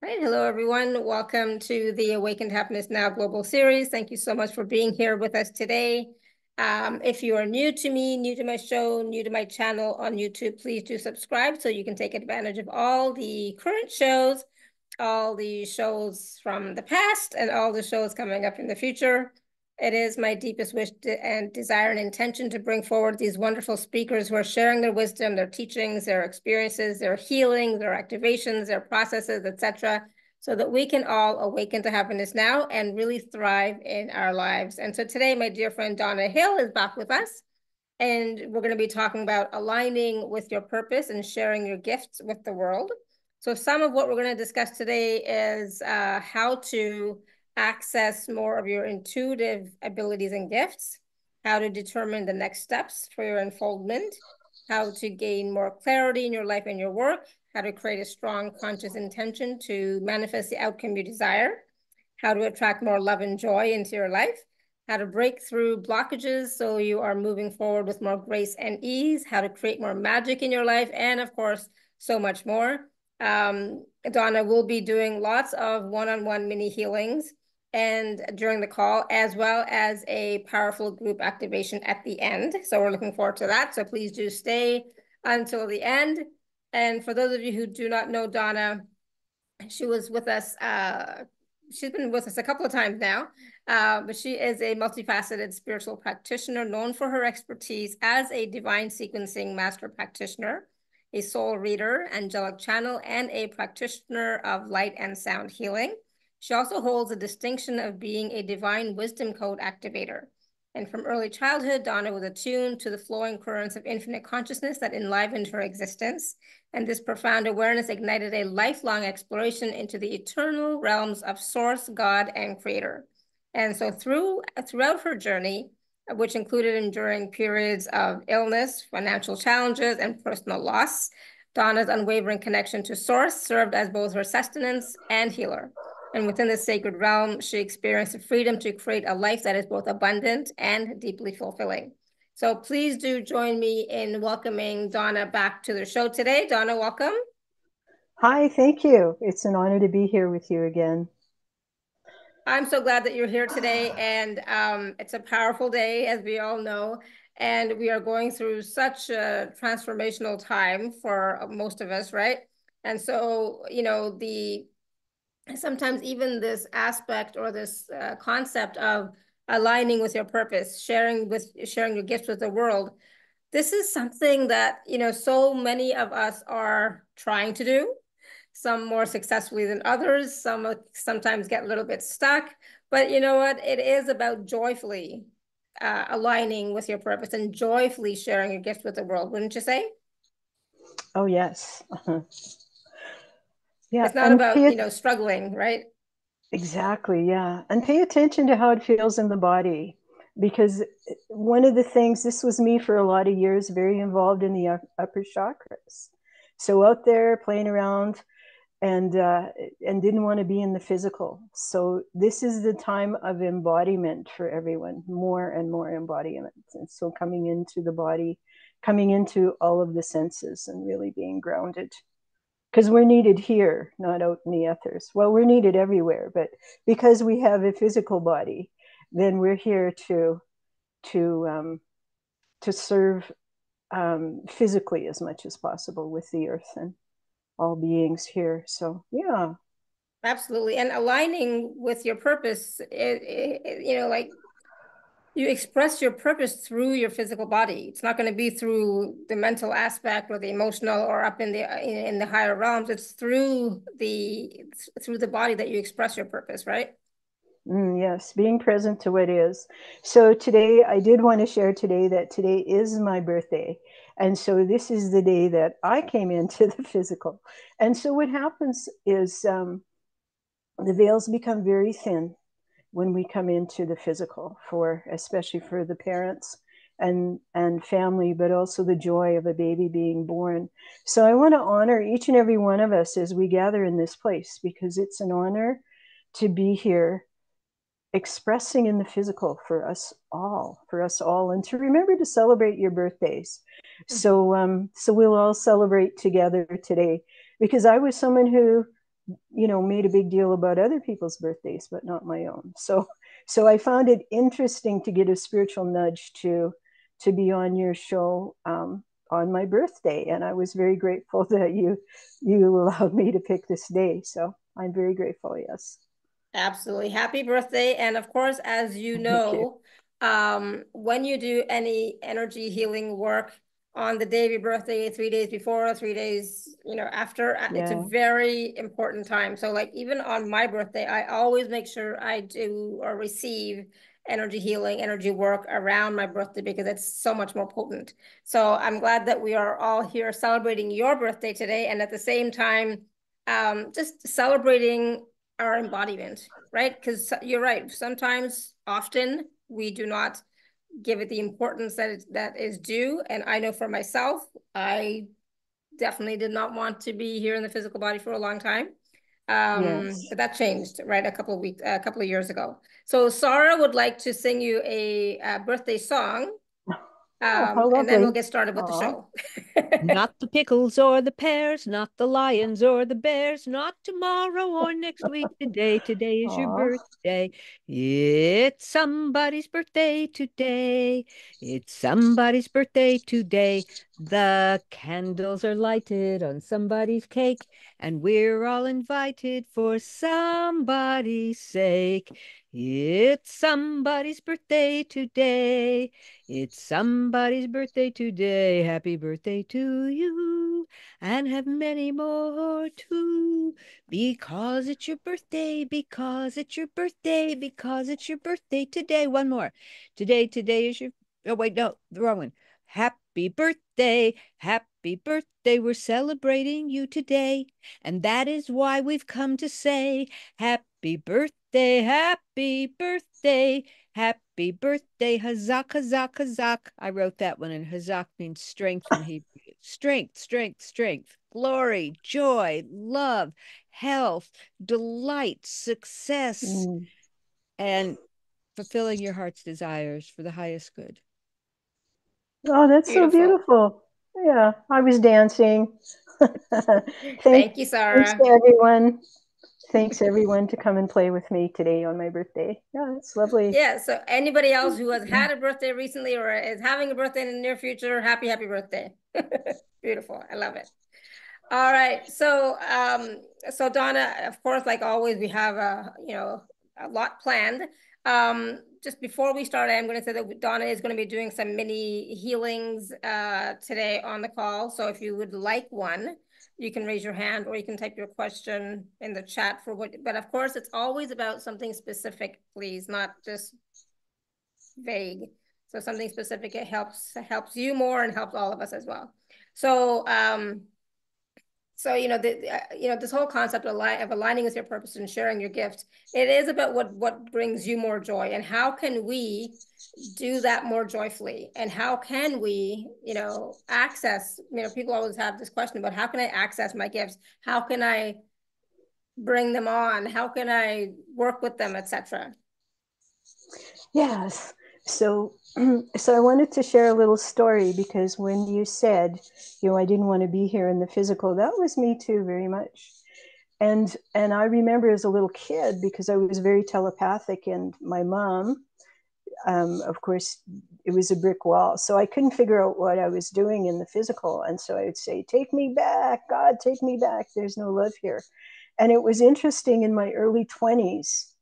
Right. Hello, everyone. Welcome to the Awakened Happiness Now Global Series. Thank you so much for being here with us today. If you are new to me, new to my show, new to my channel on YouTube, please do subscribe so you can take advantage of all the current shows, all the shows from the past, and all the shows coming up in the future. It is my deepest wish and desire and intention to bring forward these wonderful speakers who are sharing their wisdom, their teachings, their experiences, their healing, their activations, their processes, etc., so that we can all awaken to happiness now and really thrive in our lives. And so today, my dear friend Donna Hill is back with us, and we're going to be talking about aligning with your purpose and sharing your gifts with the world. So some of what we're going to discuss today is how to access more of your intuitive abilities and gifts, how to determine the next steps for your enfoldment, how to gain more clarity in your life and your work, how to create a strong conscious intention to manifest the outcome you desire, how to attract more love and joy into your life, how to break through blockages so you are moving forward with more grace and ease, how to create more magic in your life, and of course, so much more. Donna will be doing lots of one-on-one mini healings and during the call, as well as a powerful group activation at the end. So we're looking forward to that. So please do stay until the end. And for those of you who do not know Donna, she was with us, she's been with us a couple of times now, but she is a multifaceted spiritual practitioner known for her expertise as a divine sequencing master practitioner, a soul reader, angelic channel, and a practitioner of light and sound healing. She also holds the distinction of being a divine wisdom code activator. And from early childhood, Donna was attuned to the flowing currents of infinite consciousness that enlivened her existence. And this profound awareness ignited a lifelong exploration into the eternal realms of Source, God, and Creator. And so throughout her journey, which included enduring periods of illness, financial challenges, and personal loss, Donna's unwavering connection to Source served as both her sustenance and healer. And within this sacred realm, she experienced the freedom to create a life that is both abundant and deeply fulfilling. So please do join me in welcoming Donna back to the show today. Donna, welcome. Hi, thank you. It's an honor to be here with you again. I'm so glad that you're here today. And it's a powerful day, as we all know. And we are going through such a transformational time for most of us, right? And so, sometimes even this aspect or this concept of aligning with your purpose, sharing your gifts with the world, this is something that so many of us are trying to do, some more successfully than others, some sometimes get a little bit stuck, but you know what, it is about joyfully aligning with your purpose and joyfully sharing your gifts with the world, wouldn't you say? Oh, yes. Yeah, It's not and about struggling, right? exactly, yeah. And pay attention to how it feels in the body. Because one of the things, this was me for a lot of years, very involved in the upper chakras. So out there playing around and didn't want to be in the physical. So this is the time of embodiment for everyone, more and more embodiment. And so coming into the body, coming into all of the senses and really being grounded. Because we're needed here, not out in the ethers. Well, we're needed everywhere, but because we have a physical body, then we're here to to serve physically as much as possible with the earth and all beings here. So yeah. Absolutely. And aligning with your purpose, like you express your purpose through your physical body. It's not going to be through the mental aspect or the emotional or up in the higher realms. It's through the body that you express your purpose, right? Yes, being present to what is. So today, I did want to share today that today is my birthday. And so this is the day that I came into the physical. And so what happens is the veils become very thin when we come into the physical, for especially for the parents and family, but also the joy of a baby being born. So I want to honor each and every one of us as we gather in this place, because it's an honor to be here expressing in the physical for us all, and to remember to celebrate your birthdays. So we'll all celebrate together today, because I was someone who made a big deal about other people's birthdays, but not my own. So I found it interesting to get a spiritual nudge to be on your show on my birthday, and I was very grateful that you allowed me to pick this day. So I'm very grateful. Yes. Absolutely. Happy birthday. And of course, as you Thank you. know, when you do any energy healing work on the day of your birthday, 3 days before, 3 days, after, it's a Yeah. very important time. So like even on my birthday, I always make sure I do or receive energy healing, energy work around my birthday because it's so much more potent. So I'm glad that we are all here celebrating your birthday today. And at the same time, just celebrating our embodiment, right? Because you're right. Sometimes, often, we do not give it the importance that is due. And I know for myself, I definitely did not want to be here in the physical body for a long time. Yes. But that changed, right? A couple of years ago. So Sarah would like to sing you a birthday song, Oh, how and then we'll lovely. get started with the Aw. show. Not the pickles or the pears, not the lions or the bears, not tomorrow or next week. Today is your Aw. birthday. It's somebody's birthday today. It's somebody's birthday today. The candles are lighted on somebody's cake, and we're all invited for somebody's sake. It's somebody's birthday today. It's somebody's birthday today. Happy birthday to you, and have many more too. Because it's your birthday, because it's your birthday, because it's your birthday today. One more. Today is your. Oh, wait, no, the wrong one. Happy birthday, happy birthday. We're celebrating you today. And that is why we've come to say, happy birthday, happy birthday. Happy birthday, Hazak, Hazak, Hazak. I wrote that one, and Hazak means strength in Hebrew. Strength, strength, strength, glory, joy, love, health, delight, success, Mm. and fulfilling your heart's desires for the highest good. Oh, that's so Beautiful. beautiful. Yeah, I was dancing. Thanks, Thank you, thanks Sarah. to everyone. Thanks everyone to come and play with me today on my birthday. Yeah, it's lovely. Yeah, so anybody else who has had a birthday recently or is having a birthday in the near future, happy birthday. Beautiful. I love it. All right. So Donna, of course, like always, we have a lot planned. Just before we start, I'm going to say that Donna is going to be doing some mini healings today on the call. So if you would like one, you can raise your hand or you can type your question in the chat for what, but of course, it's always about something specific, please, not just vague. So something specific, it helps you more and helps all of us as well. So this whole concept of aligning with your purpose and sharing your gift, it is about what brings you more joy and how can we do that more joyfully, and how can we access, people always have this question about how can I access my gifts, how can I bring them on, how can I work with them, etc. Yes. So, so I wanted to share a little story because when you said, I didn't want to be here in the physical, that was me too, very much. And I remember as a little kid because I was very telepathic, and my mom, of course, it was a brick wall, so I couldn't figure out what I was doing in the physical, and so I would say, "Take me back, God, take me back. There's no love here." And it was interesting in my early 20s.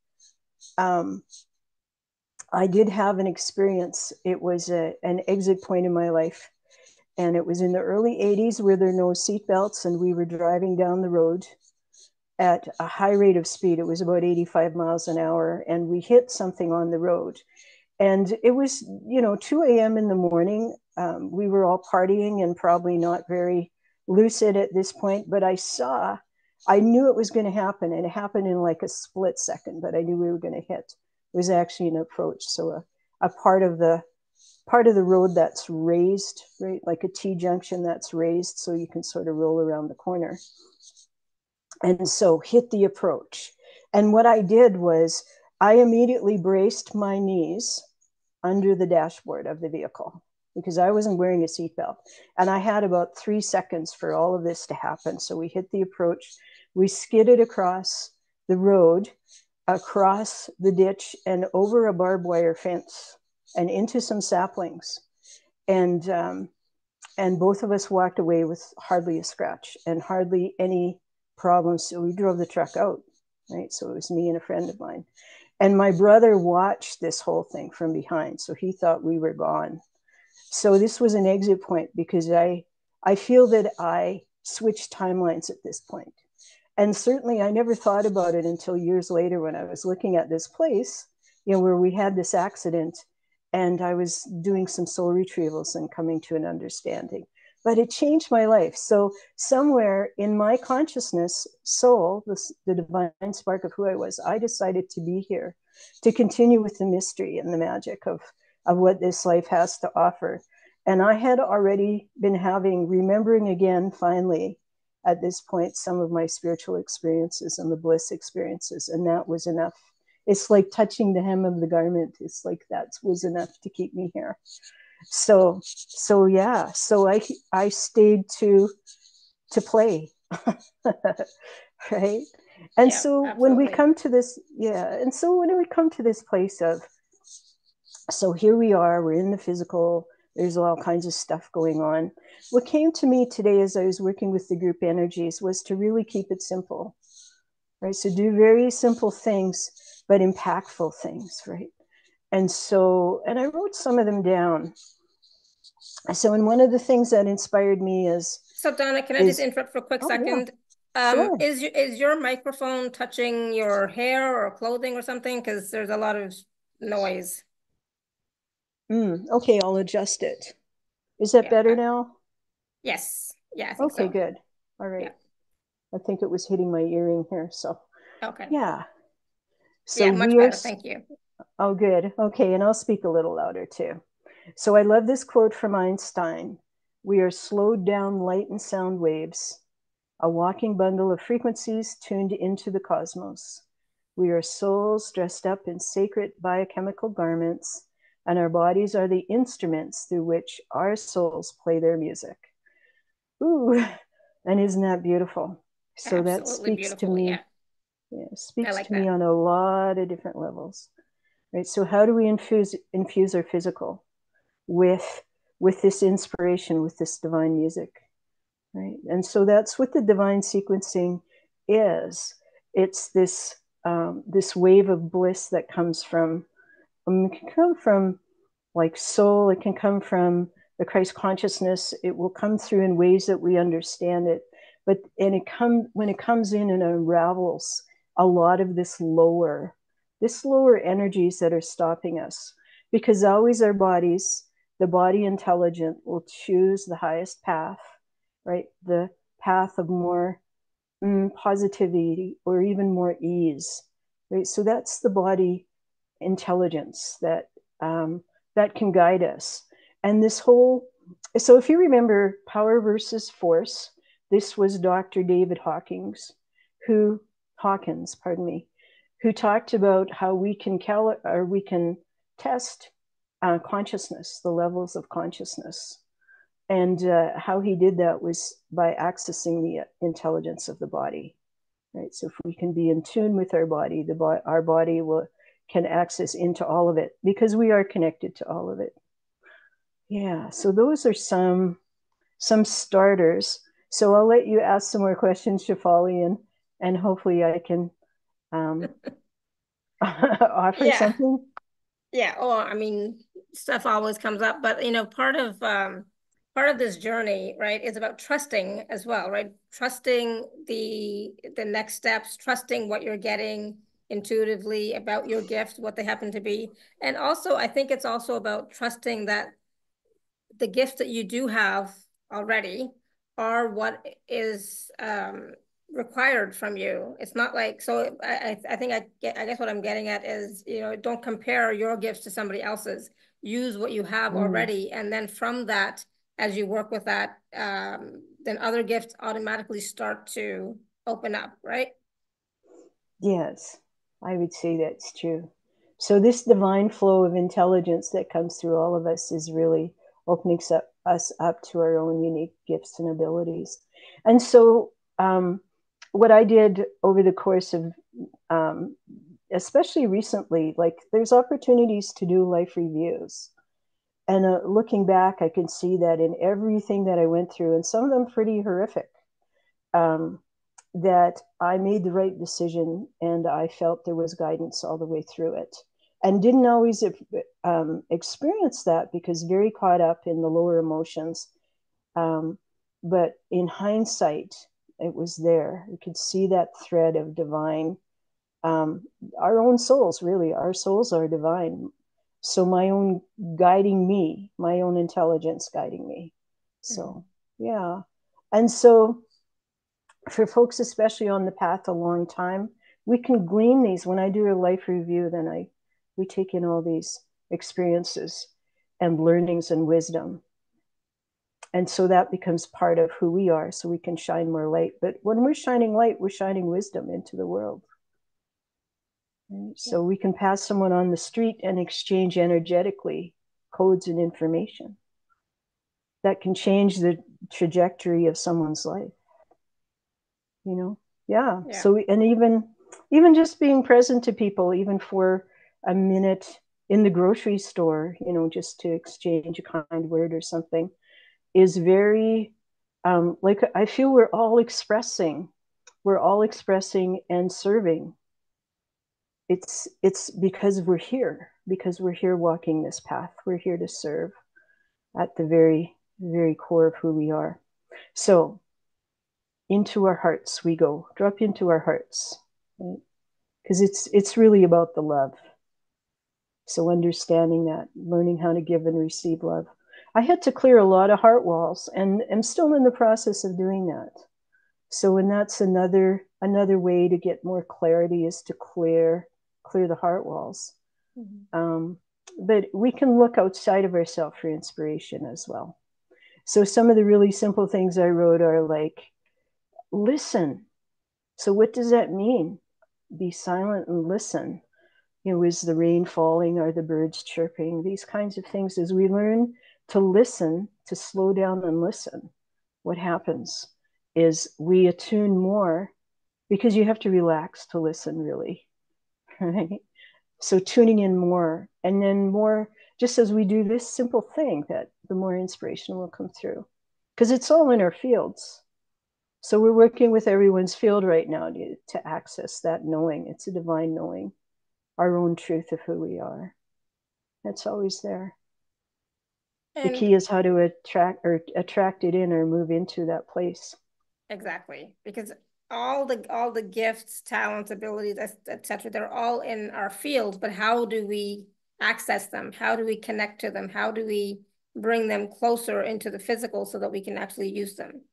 I did have an experience. It was an exit point in my life. And it was in the early 80s where there were no seatbelts, and we were driving down the road at a high rate of speed. It was about 85 miles an hour, and we hit something on the road. And it was, 2 a.m. in the morning. We were all partying and probably not very lucid at this point, but I knew it was going to happen, and it happened in like a split second, but I knew we were going to hit. It was actually an approach. So a part of the road that's raised, right? Like a T junction that's raised so you can sort of roll around the corner. And so hit the approach. And what I did was I immediately braced my knees under the dashboard of the vehicle because I wasn't wearing a seatbelt. And I had about 3 seconds for all of this to happen. So we hit the approach. We skidded across the road, across the ditch, and over a barbed wire fence, and into some saplings. And both of us walked away with hardly a scratch and hardly any problems. So we drove the truck out, right? So it was me and a friend of mine. And my brother watched this whole thing from behind. So he thought we were gone. So this was an exit point because I feel that I switched timelines at this point. And certainly I never thought about it until years later when I was looking at this place, you know, where we had this accident, and I was doing some soul retrievals and coming to an understanding. But it changed my life. So somewhere in my consciousness, soul, the divine spark of who I was, I decided to be here to continue with the mystery and the magic of what this life has to offer. And I had already been remembering again, finally, at this point, some of my spiritual experiences and the bliss experiences. And that was enough. It's like touching the hem of the garment. It's like that was enough to keep me here. So yeah. So I stayed to play. Right. And Yeah, so when we absolutely. come to this, and so when we come to this place of, so here we are, we're in the physical, there's all kinds of stuff going on. What came to me today as I was working with the group energies was to really keep it simple, right? So do very simple things, but impactful things, right? And so, and I wrote some of them down. So, and one of the things that inspired me So Donna, can I just is, interrupt for a quick oh yeah, second? sure. Is your microphone touching your hair or clothing or something? Because there's a lot of noise. Okay, I'll adjust it. Is that Yeah. better now? Yes. Yeah, I think Okay, so. good. All Yeah. right. I think it was hitting my earring here. So, Okay. yeah. So Yeah, much we are, better. Thank you. oh, good. Okay, and I'll speak a little louder too. So I love this quote from Einstein. We are slowed down light and sound waves, a walking bundle of frequencies tuned into the cosmos. We are souls dressed up in sacred biochemical garments, and our bodies are the instruments through which our souls play their music. Ooh, and isn't that beautiful? So that Absolutely speaks to beautiful. Yeah. me, I speaks like to me that. on a lot of different levels. Right. So how do we infuse our physical with this inspiration, with this divine music? Right. And so that's what the divine sequencing is. It's this this wave of bliss that comes from, it can come from like soul, it can come from the Christ consciousness, it will come through in ways that we understand it. But when it comes in and unravels a lot of this lower energies that are stopping us, because always our bodies, the body intelligent will choose the highest path, right? The path of more positivity or even more ease, right? So that's the body intelligence that that can guide us. And this whole, so if you remember Power versus Force, this was Dr. David Hawkins, pardon me, who talked about how we can we can test consciousness, the levels of consciousness. And how he did that was by accessing the intelligence of the body, right? So if we can be in tune with our body, our body can access into all of it because we are connected to all of it. Yeah. So those are some starters. So I'll let you ask some more questions, Shefali, and hopefully I can offer Yeah. something. Yeah. Oh, I mean, stuff always comes up, but part of this journey, right, is about trusting as well, right? Trusting the next steps, trusting what you're getting intuitively about your gift, what they happen to be. And also, I think it's also about trusting that the gifts that you do have already are what is required from you. It's not like, so I think I guess what I'm getting at is, you know, don't compare your gifts to somebody else's. Use what you have already, and then from that, as you work with that, then other gifts automatically start to open up, right? Yes, I would say that's true. So this divine flow of intelligence that comes through all of us is really opening us up to our own unique gifts and abilities. And so what I did over the course of, especially recently, like there's opportunities to do life reviews. And looking back, I can see that in everything that I went through, and some of them pretty horrific, that I made the right decision, and I felt there was guidance all the way through it. And didn't always experience that because very caught up in the lower emotions. But in hindsight, it was there. You could see that thread of divine. Our own souls, really, our souls are divine. So my own guiding me, my own intelligence guiding me. So, yeah. And so for folks, especially on the path a long time, we can glean these. When I do a life review, then we take in all these experiences and learnings and wisdom. And so that becomes part of who we are, so we can shine more light. But when we're shining light, we're shining wisdom into the world. Right? So we can pass someone on the street and exchange energetically codes and information that can change the trajectory of someone's life. You know? Yeah. So, and even just being present to people, even for a minute in the grocery store, you know, just to exchange a kind word or something, is very, like, I feel we're all expressing and serving. It's because we're here walking this path. We're here to serve at the very, very core of who we are. So into our hearts we go. Drop into our hearts, right? Because it's really about the love. So understanding that, learning how to give and receive love. I had to clear a lot of heart walls, and I'm still in the process of doing that. So, and that's another way to get more clarity, is to clear the heart walls. But we can look outside of ourselves for inspiration as well. So some of the really simple things I wrote are like, listen. So what does that mean? Be silent and listen. You know, is the rain falling? Are the birds chirping? These kinds of things. As we learn to listen, to slow down and listen, what happens is we attune more, because you have to relax to listen, really, right? So tuning in more, and then more, just as we do this simple thing, that the more inspiration will come through, because it's all in our fields. So we're working with everyone's field right now to access that knowing. It's a divine knowing, our own truth of who we are. That's always there. And the key is how to attract it in, or move into that place. Exactly, because all the gifts, talents, abilities, etc., they're all in our field. But how do we access them? How do we connect to them? How do we bring them closer into the physical so that we can actually use them?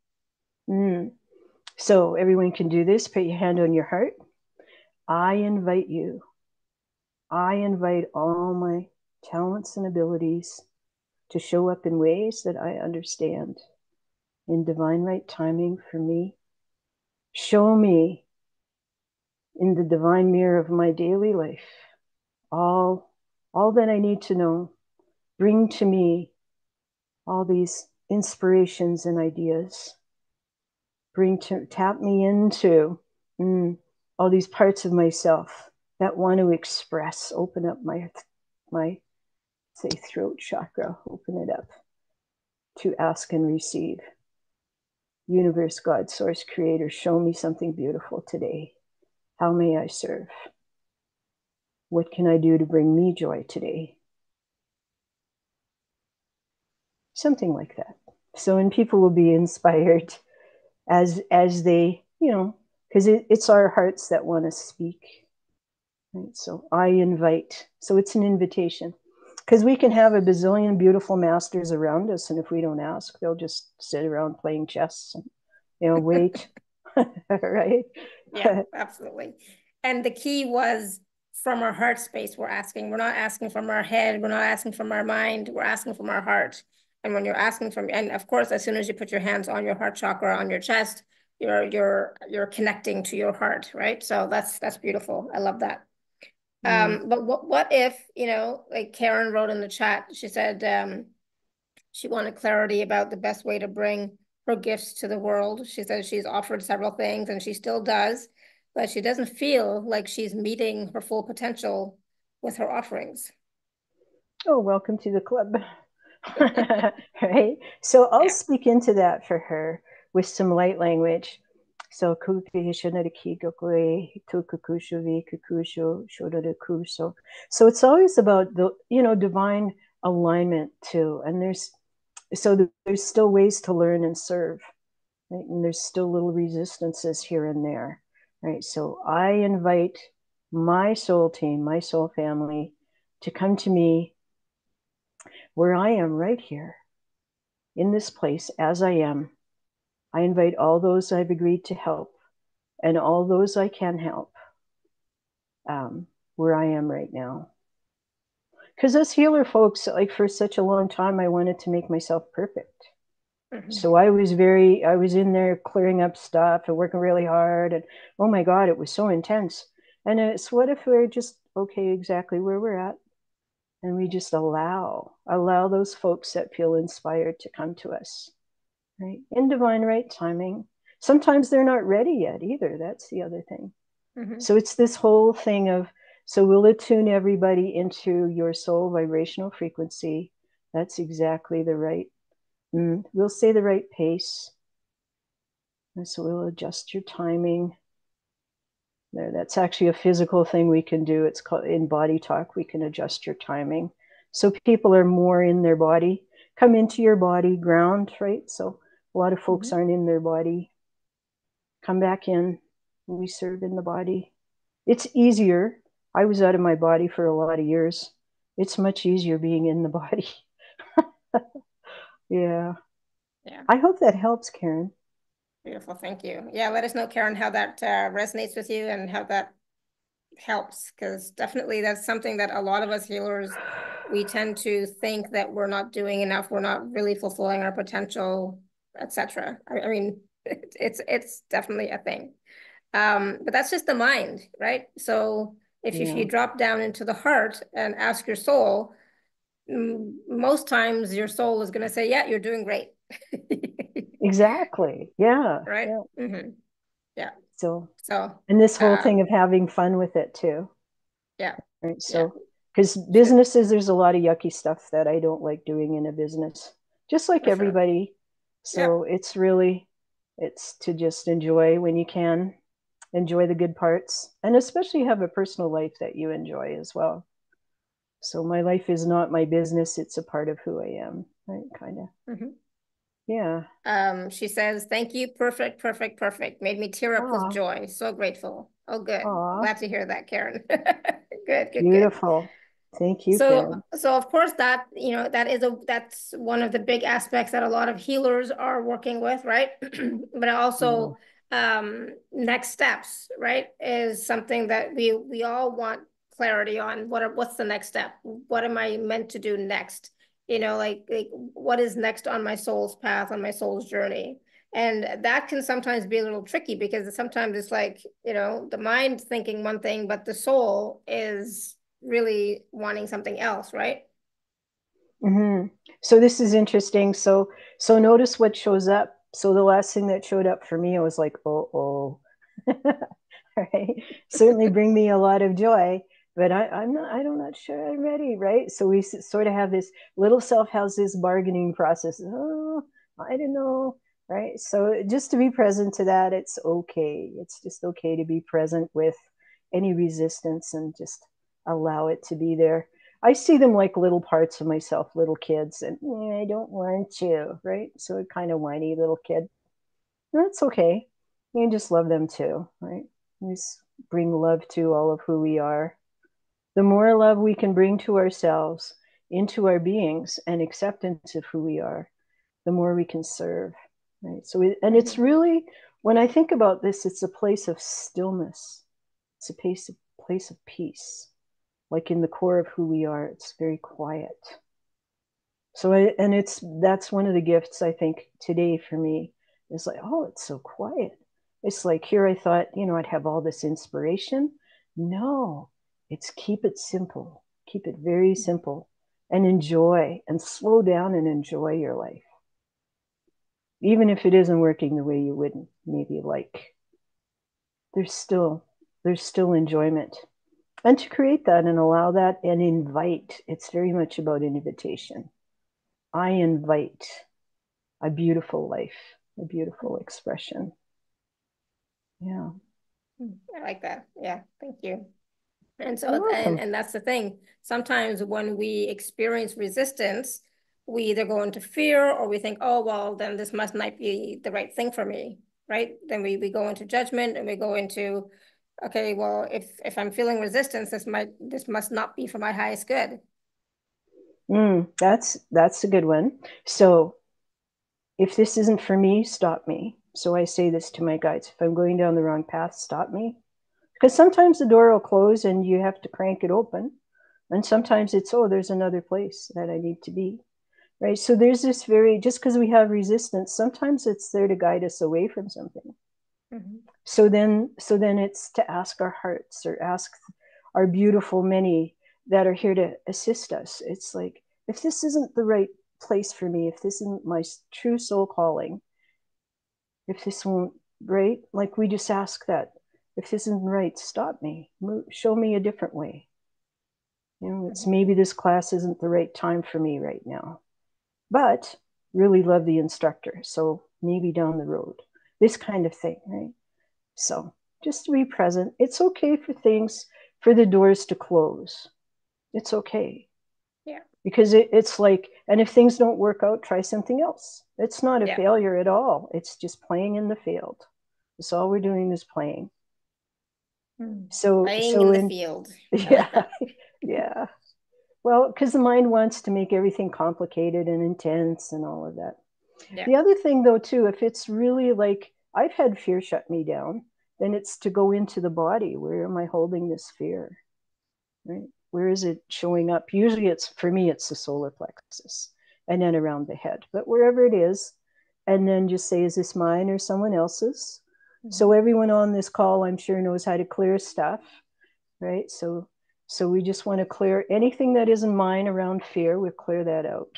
So everyone can do this. Put your hand on your heart. I invite you. I invite all my talents and abilities to show up in ways that I understand, in divine right timing for me. Show me in the divine mirror of my daily life all that I need to know. Bring to me all these inspirations and ideas. Tap me into all these parts of myself that want to express. Open up my say throat chakra. Open it up to ask and receive. Universe, God, Source, Creator, show me something beautiful today. How may I serve? What can I do to bring me joy today? Something like that. So, and people will be inspired as they, you know, because it's our hearts that want to speak. Right? So I invite. So it's an invitation, because we can have a bazillion beautiful masters around us, and if we don't ask, they'll just sit around playing chess and, you know, wait. Right? Yeah, absolutely. And the key was from our heart space, we're asking. We're not asking from our head. We're not asking from our mind. We're asking from our heart. And when you're asking from, and of course, as soon as you put your hands on your heart chakra, on your chest, you're connecting to your heart, right? So that's beautiful. I love that. But what if, you know, like Karen wrote in the chat, she said she wanted clarity about the best way to bring her gifts to the world. She says she's offered several things and she still does, but she doesn't feel like she's meeting her full potential with her offerings. Oh, welcome to the club. Right? So I'll speak into that for her with some light language. So so it's always about the, divine alignment too. And there's still ways to learn and serve, right? And there's still little resistances here and there, right? So I invite my soul team, my soul family, to come to me where I am right here in this place as I am. I invite all those I've agreed to help and all those I can help where I am right now. Because as healer folks, like for such a long time, I wanted to make myself perfect. Mm-hmm. So I was in there clearing up stuff and working really hard. And oh my God, it was so intense. And it's, what if we're just okay exactly where we're at? And we just allow those folks that feel inspired to come to us, right? In divine right timing. Sometimes they're not ready yet either. That's the other thing. Mm-hmm. So it's this whole thing of, so we'll attune everybody into your soul vibrational frequency. That's exactly the right, we'll say the right pace. And so we'll adjust your timing. There, that's actually a physical thing we can do. It's called, in body talk, we can adjust your timing. So people are more in their body. Come into your body, ground, right? So a lot of folks aren't in their body. Come back in. We serve in the body. It's easier. I was out of my body for a lot of years. It's much easier being in the body. Yeah. I hope that helps, Karen. Beautiful. Thank you. Yeah. Let us know, Karen, how that resonates with you and how that helps, because definitely that's something that a lot of us healers, we tend to think that we're not doing enough. We're not really fulfilling our potential, etc. I mean, it's definitely a thing. But that's just the mind, right? So if you drop down into the heart and ask your soul, most times your soul is going to say, yeah, you're doing great. Exactly. Yeah. Right. Yeah. Mm-hmm. Yeah. So, and this whole thing of having fun with it too. Yeah. Right. So, because businesses, there's a lot of yucky stuff that I don't like doing in a business, just like everybody. So it's really, it's to just enjoy when you can, enjoy the good parts, and especially have a personal life that you enjoy as well. So my life is not my business. It's a part of who I am, right? Kind of. Mm-hmm. Yeah. She says, thank you. Perfect, perfect, perfect. Made me tear up with joy. So grateful. Oh, good. Glad to hear that, Karen. Good. Beautiful. Thank you, Karen. So of course that, that's one of the big aspects that a lot of healers are working with, right? But also next steps, right, is something that we all want clarity on. What's the next step? What am I meant to do next? Like what is next on my soul's path, on my soul's journey? And that can sometimes be a little tricky because sometimes it's like, the mind thinking one thing, but the soul is really wanting something else, right? Mm-hmm. So this is interesting. So notice what shows up. So the last thing that showed up for me, I was like, oh. Right. Certainly bring me a lot of joy, but I'm not sure I'm ready, right? So we sort of have this little self has this bargaining process. Oh, I don't know, right? So just to be present to that, it's okay. It's just okay to be present with any resistance and just allow it to be there. I see them like little parts of myself, little kids, and I don't want to, right? So a kind of whiny little kid. That's okay. You can just love them too, right? We just bring love to all of who we are. The more love we can bring to ourselves, into our beings, and acceptance of who we are, the more we can serve, right? So, it's really, when I think about this, it's a place of stillness. It's a place of peace. Like in the core of who we are, it's very quiet. So, that's one of the gifts I think today for me is like, oh, it's so quiet. It's like here I thought, I'd have all this inspiration. No, it's keep it simple, keep it very simple, and enjoy and slow down and enjoy your life. even if it isn't working the way you would maybe like, there's still enjoyment. And to create that and allow that and invite, it's very much about an invitation. I invite a beautiful life, a beautiful expression. Yeah. I like that. Yeah, thank you. And You're so, welcome. and that's the thing. Sometimes when we experience resistance, we either go into fear or we think, oh, well, then this must not be the right thing for me, right? Then we go into judgment and we go into, okay, well, if I'm feeling resistance, this must not be for my highest good. That's a good one. So if this isn't for me, stop me. So I say this to my guides. If I'm going down the wrong path, stop me. Because sometimes the door will close and you have to crank it open. And sometimes it's, oh, there's another place that I need to be. Right. So there's this just because we have resistance, sometimes it's there to guide us away from something. Mm-hmm. So then it's to ask our hearts or ask our beautiful many that are here to assist us. It's like, if this isn't the right place for me, if this isn't my true soul calling, if this won't, right? Like we just ask that, if this isn't right, stop me, show me a different way. It's maybe this class isn't the right time for me right now, but really love the instructor. So maybe down the road, this kind of thing, right? So just to be present. It's okay for the doors to close. It's okay. Yeah. Because it's like, and if things don't work out, try something else. It's not a failure at all. It's just playing in the field. That's all we're doing is playing. So playing in the field. Yeah. Like yeah. Well, because the mind wants to make everything complicated and intense and all of that. Yeah. The other thing, though, too, if it's really like I've had fear shut me down, then it's to go into the body. Where am I holding this fear? Right? Where is it showing up? Usually for me, it's the solar plexus and then around the head. But wherever it is, and then just say, is this mine or someone else's? Mm-hmm. So everyone on this call, I'm sure, knows how to clear stuff, right? So we just want to clear anything that isn't mine around fear. We'll clear that out.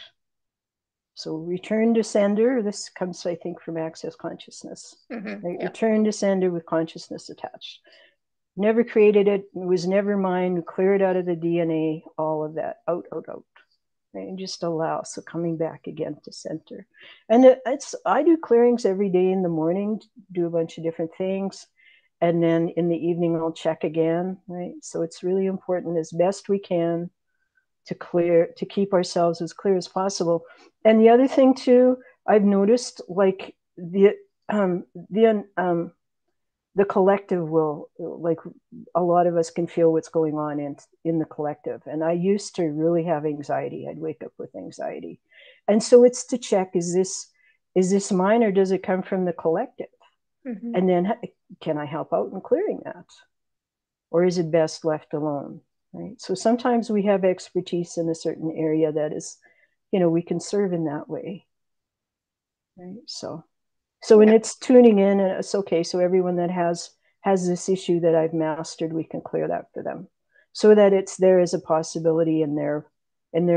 So return to sender. This comes, I think, from access consciousness. Mm-hmm. Right? Yep. Return to sender with consciousness attached. Never created it. It was never mine. We clear it out of the DNA. All of that out. Right? And just allow. So coming back again to center. And I do clearings every day in the morning. Do a bunch of different things. And then in the evening, I'll check again, right? So it's really important as best we can to keep ourselves as clear as possible. And the other thing too, I've noticed, like the collective will, like a lot of us can feel what's going on in the collective. And I used to really have anxiety. I'd wake up with anxiety. And so it's to check, is this mine or does it come from the collective? Mm-hmm. And then can I help out in clearing that? Or is it best left alone? Right? So sometimes we have expertise in a certain area that is, we can serve in that way. Right? So when it's tuning in, and it's okay. So everyone that has this issue that I've mastered, we can clear that for them, so that it's there as a possibility in their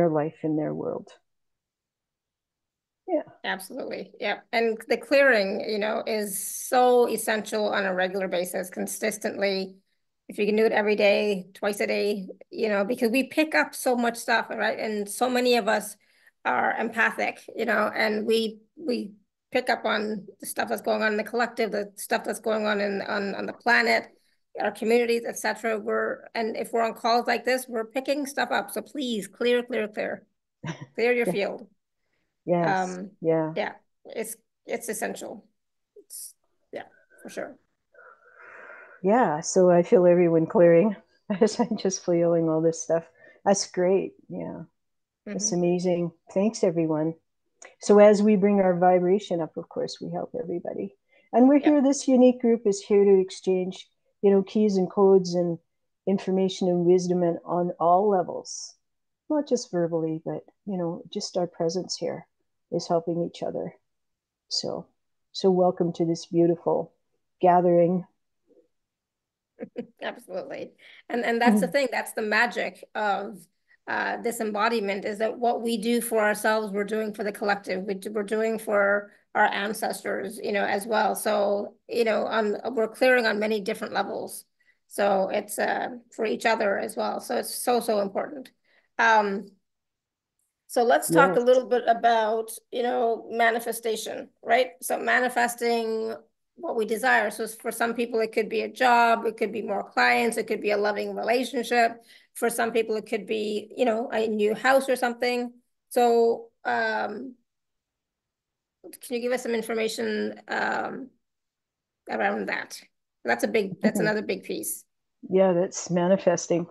life, in their world. Yeah, absolutely. Yeah. And the clearing, is so essential on a regular basis, consistently. If you can do it every day, twice a day, because we pick up so much stuff, right? And so many of us are empathic, and we pick up on the stuff that's going on in the collective, the stuff that's going on on the planet, our communities, etc. And if we're on calls like this, we're picking stuff up. So please clear your field. Yes. Yeah. It's essential. Yeah, for sure. Yeah. So I feel everyone clearing as I'm just feeling all this stuff. That's great. Yeah. It's amazing. Thanks, everyone. So as we bring our vibration up, of course, we help everybody. And we're here, this unique group is here to exchange, keys and codes and information and wisdom and on all levels, not just verbally, but, just our presence here is helping each other. So welcome to this beautiful gathering. Absolutely. And that's the thing, that's the magic of this embodiment, is that what we do for ourselves, we're doing for the collective. We're doing for our ancestors, you know, as well. So, you know, we're clearing on many different levels. So it's for each other as well. So it's so, so important. So let's talk a Yes. little bit about, you know, manifestation, right? So manifesting what we desire. So for some people, it could be a job, it could be more clients, it could be a loving relationship. For some people, it could be, you know, a new house or something. So can you give us some information around that? That's another big piece. Yeah, that's manifesting.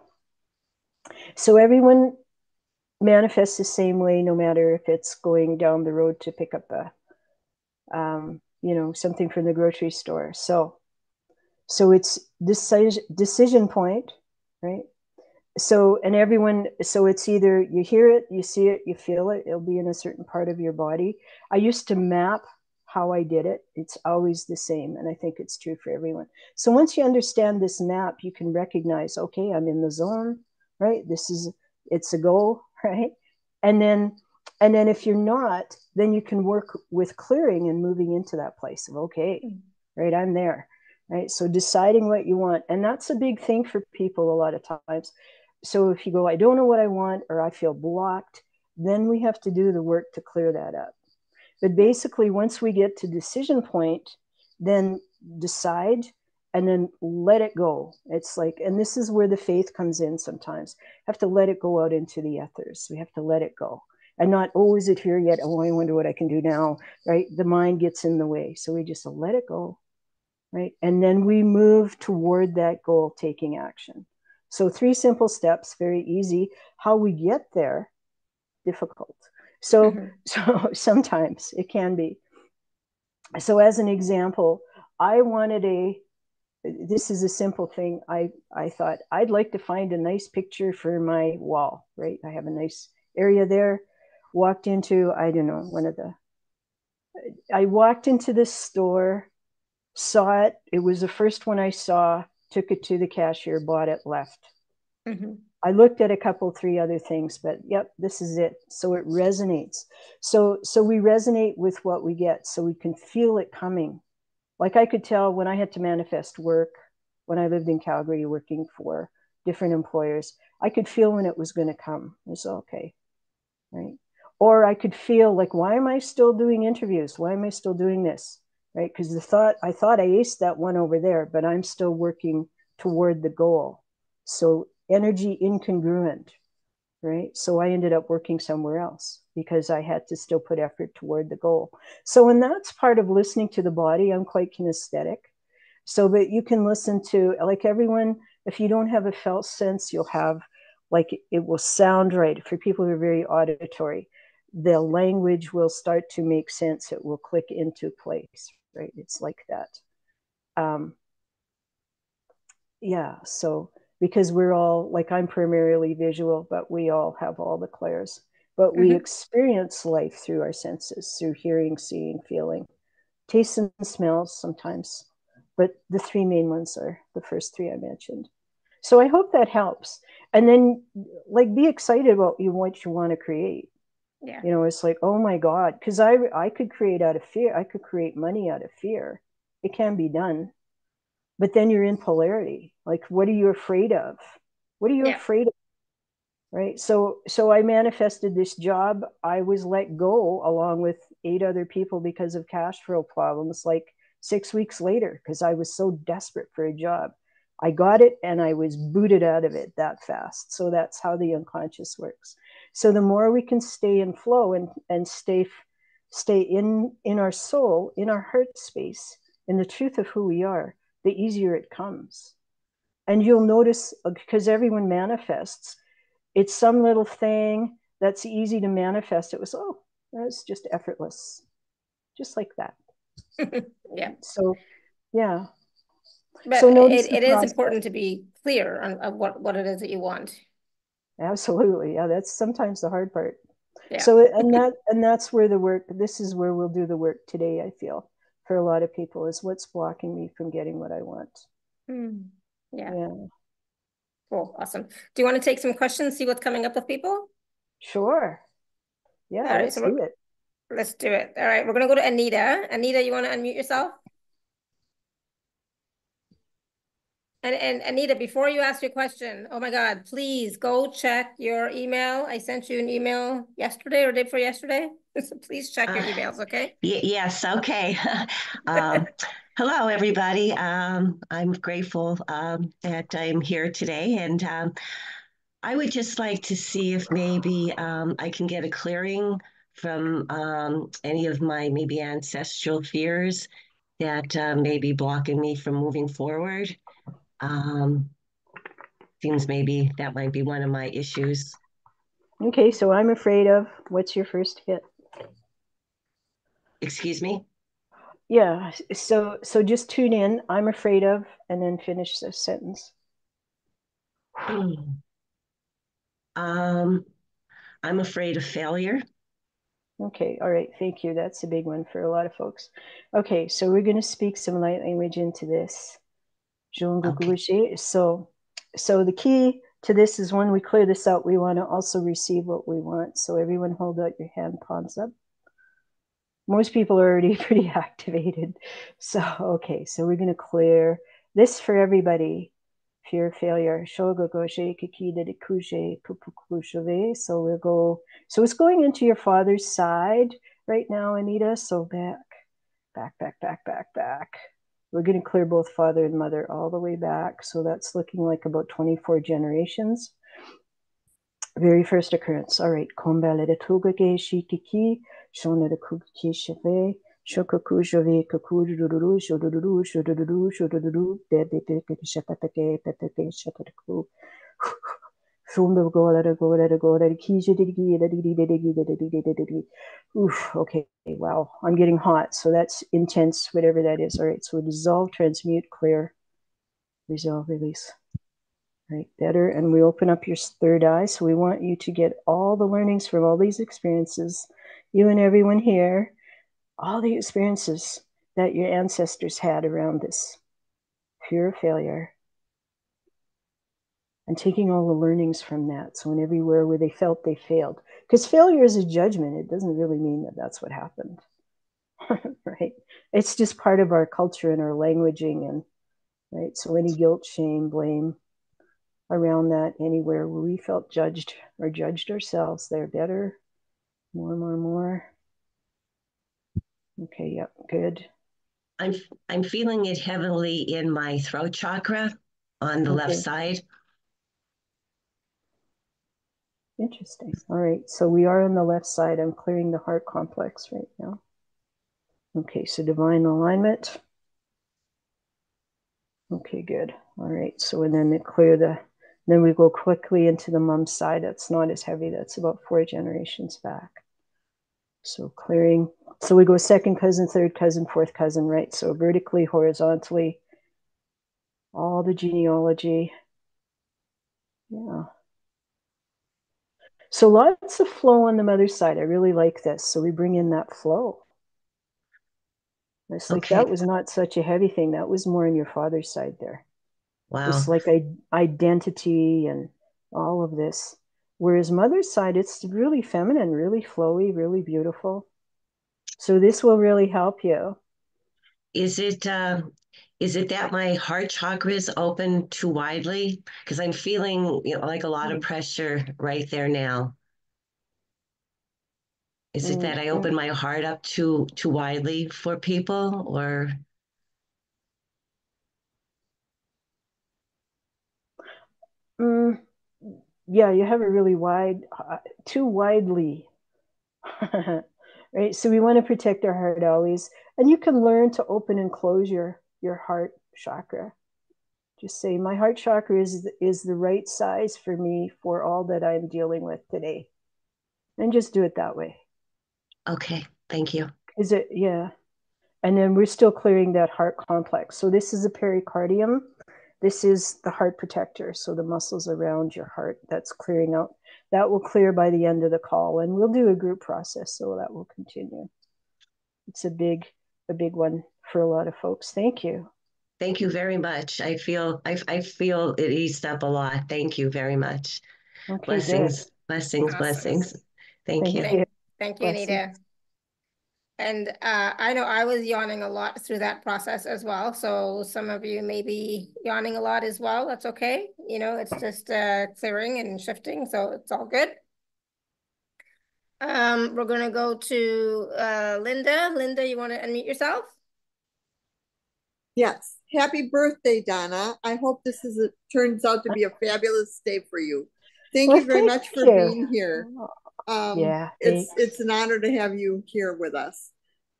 So everyone manifests the same way, no matter if it's going down the road to pick up a, you know, something from the grocery store. So it's decision point, right? So, and everyone, so it's either you hear it, you see it, you feel it, it'll be in a certain part of your body. I used to map how I did it. It's always the same. And I think it's true for everyone. So once you understand this map, you can recognize, okay, I'm in the zone, right? It's a goal, right? And then, if you're not, then you can work with clearing and moving into that place of, okay, right, I'm there, right? So deciding what you want. And that's a big thing for people a lot of times. So if you go, I don't know what I want, or I feel blocked, then we have to do the work to clear that up. But basically, once we get to decision point, then decide and then let it go. It's like, and this is where the faith comes in sometimes. Have to let it go out into the ethers. We have to let it go. And not, oh, is it here yet? Oh, I wonder what I can do now, right? The mind gets in the way. So we just let it go, right? And then we move toward that goal, taking action. So 3 simple steps, very easy. How we get there, difficult. So sometimes it can be. So as an example, I wanted this is a simple thing. I thought I'd like to find a nice picture for my wall, right? I have a nice area there. Walked into, I don't know, I walked into this store, saw it. It was the first one I saw, took it to the cashier, bought it, left. I looked at a couple, 3 other things, but yep, this is it. So it resonates. So we resonate with what we get, so we can feel it coming. Like I could tell when I had to manifest work, when I lived in Calgary working for different employers, I could feel when it was going to come. It's okay, right? Or I could feel like, why am I still doing interviews? Why am I still doing this? Right? Because I thought I aced that one over there, but I'm still working toward the goal. So energy incongruent, right? So I ended up working somewhere else because I had to still put effort toward the goal. So, and that's part of listening to the body. I'm quite kinesthetic. So that you can listen to, like everyone, if you don't have a felt sense, you'll have, like, it will sound right. For people who are very auditory, the language will start to make sense. It will click into place, right? It's like that. Yeah, so because we're all, like, I'm primarily visual, but we all have all the clairs. But we experience life through our senses, through hearing, seeing, feeling, taste and smells sometimes. But the 3 main ones are the first 3 I mentioned. So I hope that helps. And then, like, be excited about what you want to create. Yeah. You know, it's like, oh my God, because I could create out of fear. I could create money out of fear. It can be done. But then you're in polarity. Like, what are you afraid of? What are you afraid of? Right. So I manifested this job. I was let go along with 8 other people because of cash flow problems, like 6 weeks later, because I was so desperate for a job. I got it and I was booted out of it that fast. So that's how the unconscious works. So the more we can stay in flow and stay in our soul, in our heart space, in the truth of who we are, the easier it comes. And you'll notice, because everyone manifests, it's some little thing that's easy to manifest. It was, oh, that's just effortless, just like that. Yeah. So, yeah. But so notice it is important to be clear on what it is that you want. Absolutely. Yeah, that's sometimes the hard part. Yeah. So, and that's where the work, this is where we'll do the work today, I feel, for a lot of people, is what's blocking me from getting what I want. Yeah. Cool. Awesome. Do you want to take some questions, see what's coming up with people? Sure. Yeah, All right, let's do it. Let's do it. All right, we're gonna go to Anita. Anita, you want to unmute yourself? And Anita, before you ask your question, oh my God, please go check your email. I sent you an email yesterday or day before yesterday. So please check your emails, okay? Yes, okay. um, Hello, everybody. I'm grateful that I'm here today, and I would just like to see if maybe I can get a clearing from any of my maybe ancestral fears that may be blocking me from moving forward. Um, Seems maybe that might be one of my issues. Okay, so I'm afraid of, what's your first hit? Excuse me? Yeah, so just tune in, I'm afraid of, and then finish the sentence. I'm afraid of failure. Okay, all right, thank you. That's a big one for a lot of folks. Okay, so we're going to speak some light language into this. Okay. So the key to this is when we clear this out, we want to also receive what we want. So everyone hold out your hand, palms up. Most people are already pretty activated. So, okay, so we're going to clear this for everybody. Fear of failure. So we'll go, so it's going into your father's side right now, Anita. So back. We're going to clear both father and mother all the way back. So that's looking like about 24 generations. Very first occurrence. All right. Kombale de tugake shikiki, shona de kuki shave, shokaku jove, kakuduru, shoduru, shoduru, shoduru, bebe, shapatake, pepeke, shapataku. Okay, wow, I'm getting hot. So that's intense, whatever that is. All right, so dissolve, transmute, clear, resolve, release. Right, better. And we open up your third eye. So we want you to get all the learnings from all these experiences, you and everyone here, all the experiences that your ancestors had around this fear of failure, and taking all the learnings from that. So in everywhere where they felt they failed, because failure is a judgment. It doesn't really mean that that's what happened. Right? It's just part of our culture and our languaging, and right. So any guilt, shame, blame around that, anywhere where we felt judged or judged ourselves, they're better. More. Okay, yep, good. I'm feeling it heavily in my throat chakra on the left side. Interesting. All right, so we are on the left side. I'm clearing the heart complex right now. Okay, so divine alignment. Okay, good. All right, so and then then we go quickly into the mom side. That's not as heavy. That's about 4 generations back. So clearing. So we go second cousin, third cousin, fourth cousin, right? So vertically, horizontally, all the genealogy. Yeah. So lots of flow on the mother's side. I really like this. So we bring in that flow. It's like that was not such a heavy thing. That was more on your father's side there. Wow. It's like identity and all of this. Whereas mother's side, it's really feminine, really flowy, really beautiful. So this will really help you. Is it that my heart chakra is open too widely? Because I'm feeling like a lot of pressure right there now. Is it that I open my heart up too widely for people, or? Yeah, you have a really wide, too widely. Right, so we want to protect our heart always, and you can learn to open and close your heart chakra. Just say, my heart chakra is the right size for me for all that I'm dealing with today, and just do it that way. Okay, thank you. Is it? Yeah. And then we're still clearing that heart complex. So this is a pericardium. This is the heart protector. So the muscles around your heart, that's clearing out. That will clear by the end of the call, and we'll do a group process, so that will continue. It's a big one for a lot of folks. Thank you. Thank you very much. I feel it eased up a lot. Thank you very much. Okay, Blessings, good. blessings, Awesome. blessings. Thank you. Thank you, Anita. And I know I was yawning a lot through that process as well. So some of you may be yawning a lot as well. That's okay. You know, it's just clearing and shifting. So it's all good. We're going to go to Linda. Linda, you want to unmute yourself? Yes. Happy birthday, Donna. I hope turns out to be a fabulous day for you. Thank you very much for being here. Yeah, it's an honor to have you here with us.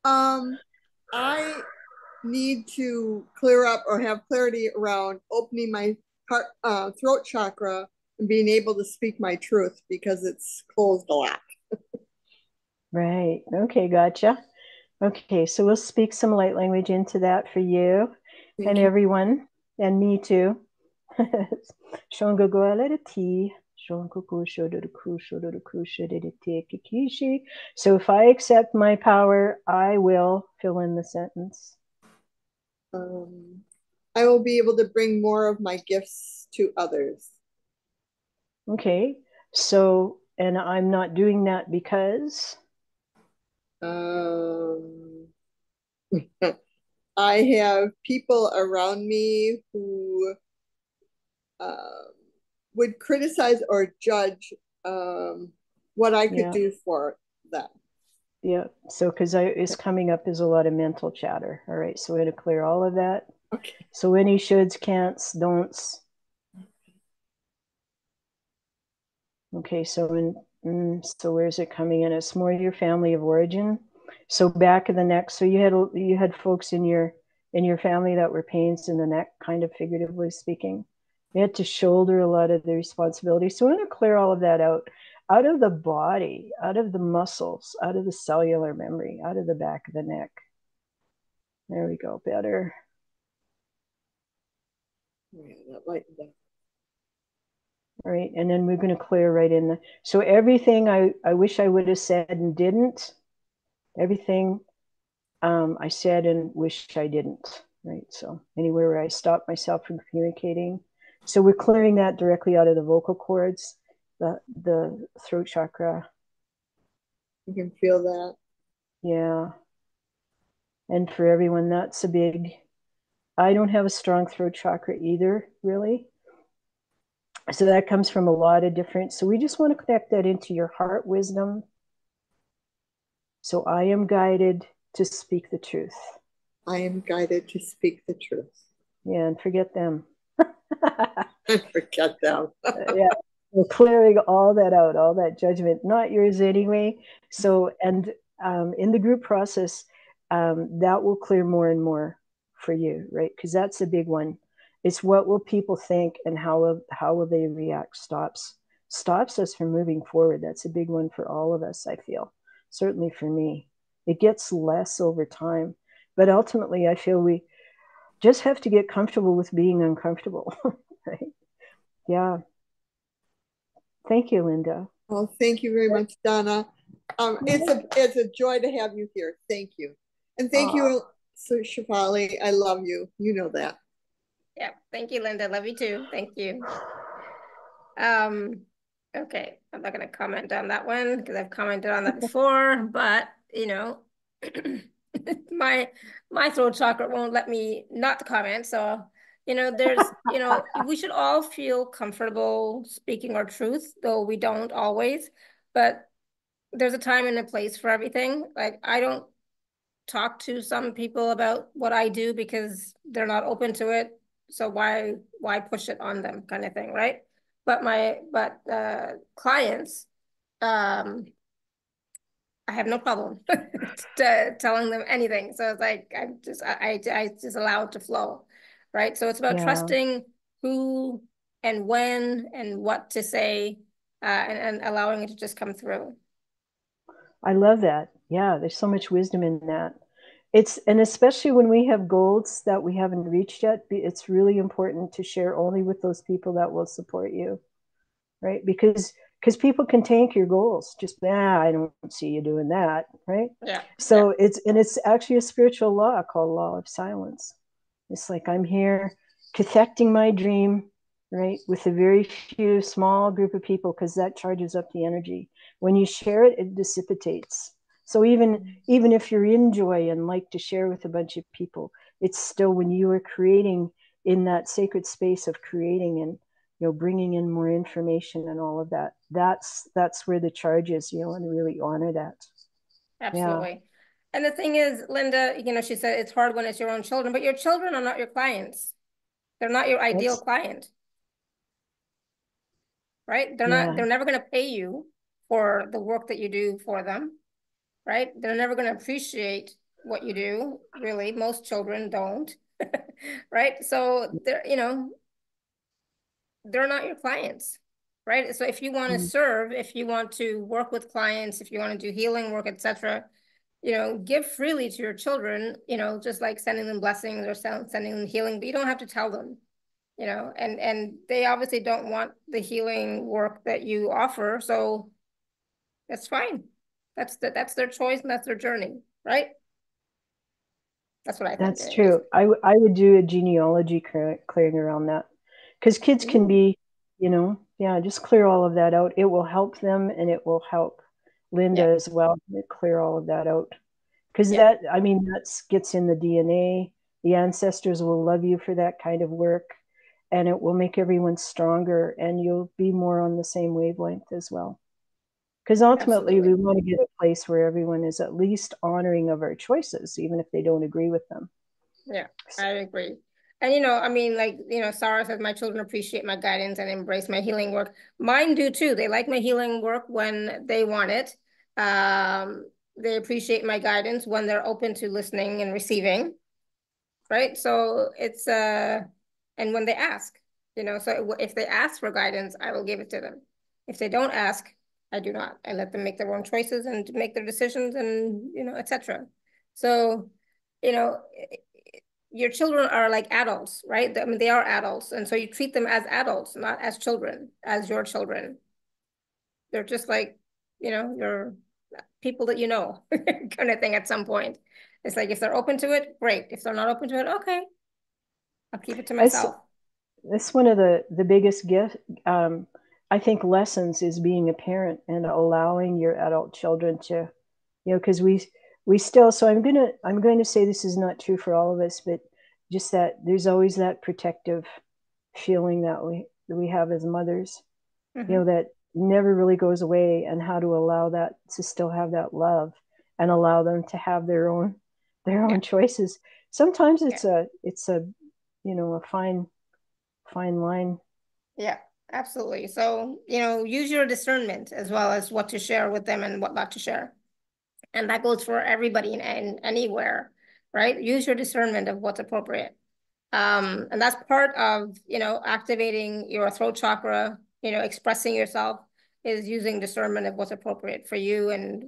I need to clear up or have clarity around opening my heart, throat chakra and being able to speak my truth because it's closed a lot. Right. Okay, gotcha. Okay, so we'll speak some light language into that for you and everyone, and me too. So if I accept my power, I will fill in the sentence. I will be able to bring more of my gifts to others. Okay, so, and I'm not doing that because? I have people around me who would criticize or judge what I could do for them. Yeah, so because it's coming up as a lot of mental chatter. All right, so we're going to clear all of that. Okay. So any shoulds, can'ts, don'ts. Okay, so so where's it coming in? It's more your family of origin. So back of the neck. So you had folks in your family that were pains in the neck, kind of figuratively speaking. They had to shoulder a lot of the responsibility. So we're going to clear all of that out of the body, out of the muscles, out of the cellular memory, out of the back of the neck. There we go. Better. Yeah, that lightened up. All right, and then we're going to clear right in the. So everything I wish I would have said and didn't. Everything I said and wish I didn't, right? So anywhere where I stopped myself from communicating. So we're clearing that directly out of the vocal cords, the throat chakra. You can feel that. Yeah. And for everyone, that's a big, I don't have a strong throat chakra either, really. So that comes from a lot of different, so we just want to connect that into your heart wisdom. So I am guided to speak the truth. I am guided to speak the truth. Yeah, and forget them. Forget them. Yeah, we're clearing all that out, all that judgment, not yours anyway. So, and in the group process, that will clear more and more for you, right? Because that's a big one. It's what will people think and how will they react stops us from moving forward. That's a big one for all of us, I feel. Certainly for me. It gets less over time. But ultimately, I feel we just have to get comfortable with being uncomfortable, right? Yeah. Thank you, Linda. Well, thank you very much, Donna. It's a joy to have you here. Thank you. And thank you, Sir Shefali. I love you. You know that. Yeah. Thank you, Linda. Love you too. Thank you. Okay. I'm not going to comment on that one because I've commented on that before, but you know, my throat chakra won't let me not comment. So, you know, there's, you know, we should all feel comfortable speaking our truth, though we don't always, but there's a time and a place for everything. Like I don't talk to some people about what I do because they're not open to it. So why push it on them kind of thing, right? But clients, I have no problem telling them anything. So it's like I just allow it to flow, right? So it's about trusting who and when and what to say, and allowing it to just come through. I love that. Yeah, there's so much wisdom in that. And especially when we have goals that we haven't reached yet, it's really important to share only with those people that will support you, right? Because people can tank your goals. Just, I don't see you doing that, right? Yeah. So it's actually a spiritual law called law of silence. It's like I'm here cathecting my dream, right, with a very few small group of people because that charges up the energy. When you share it, it dissipates. So even if you're in joy and like to share with a bunch of people, it's still when you are creating in that sacred space of creating and bringing in more information and all of that. That's where the charge is, and really honor that. Absolutely. Yeah. And the thing is, Linda, she said it's hard when it's your own children, but your children are not your clients. They're not your ideal client. Right? They're never going to pay you for the work that you do for them. Right? They're never going to appreciate what you do. Really, most children don't. Right? So they're not your clients. Right? So if you want to serve, if you want to work with clients, if you want to do healing work, etc., give freely to your children, just like sending them blessings or sending them healing, but you don't have to tell them, and they obviously don't want the healing work that you offer. So that's fine. That's their choice and that's their journey, right? That's what I think. That's true. I would do a genealogy clearing around that, because kids can be, just clear all of that out. It will help them and it will help Linda as well to clear all of that out. Because that gets in the DNA. The ancestors will love you for that kind of work, and it will make everyone stronger, and you'll be more on the same wavelength as well. Because ultimately, we want to get a place where everyone is at least honoring of our choices, even if they don't agree with them. Yeah, I agree. And, Sarah says, my children appreciate my guidance and embrace my healing work. Mine do too. They like my healing work when they want it. They appreciate my guidance when they're open to listening and receiving. Right. So it's, and when they ask, so if they ask for guidance, I will give it to them. If they don't ask, I do not. I let them make their own choices and make their decisions and, etc. So, your children are like adults, right? They are adults. And so you treat them as adults, not as children, as your children. They're just like, your people that kind of thing at some point. It's like, if they're open to it, great. If they're not open to it, okay. I'll keep it to myself. That's one of the biggest gift, I think, lessons is being a parent and allowing your adult children to, because we still, so I'm going to say this is not true for all of us, but just that there's always that protective feeling that we have as mothers, that never really goes away, and how to allow that to still have that love and allow them to have their own choices. Sometimes it's a fine line. Yeah, absolutely. So, use your discernment as well as what to share with them and what not to share. And that goes for everybody and anywhere, right? Use your discernment of what's appropriate. And that's part of, activating your throat chakra, expressing yourself, is using discernment of what's appropriate for you and,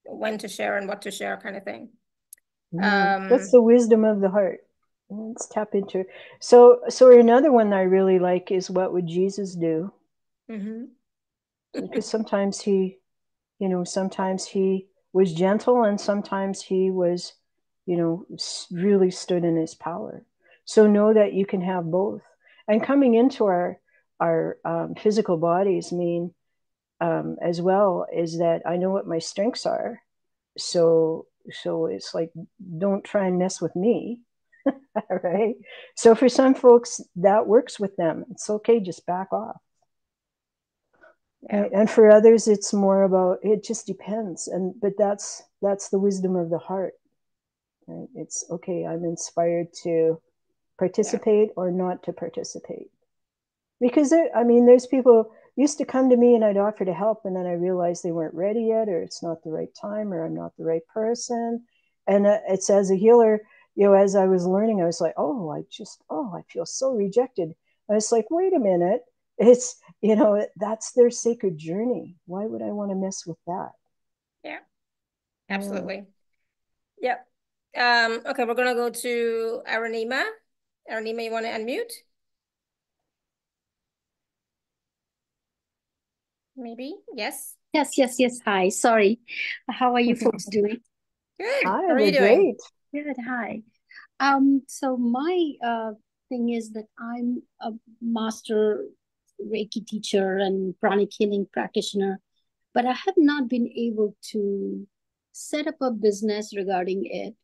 when to share and what to share, kind of thing. That's the wisdom of the heart. Let's tap into it. So another one I really like is, what would Jesus do? Because sometimes he was gentle, and sometimes he was, really stood in his power. So know that you can have both. And coming into our physical bodies mean, as well, is that I know what my strengths are. So it's like, don't try and mess with me. All right. So for some folks that works with them. It's okay, just back off. Yeah. And for others, it's more about, it just depends. But that's the wisdom of the heart. Right? It's okay, I'm inspired to participate or not to participate. Because there's people used to come to me and I'd offer to help, and then I realized they weren't ready yet, or it's not the right time, or I'm not the right person. And it's, as a healer, as I was learning, I was like, I feel so rejected. I was like, wait a minute. It's, that's their sacred journey. Why would I want to mess with that? Yeah, absolutely. Yeah. Okay, we're going to go to Aranima. Aranima, you want to unmute? Maybe, yes. Yes. Hi, sorry. How are you folks doing? Good. Hi, how are you doing? Good, hi. So my thing is that I'm a master Reiki teacher and pranic healing practitioner, but I have not been able to set up a business regarding it.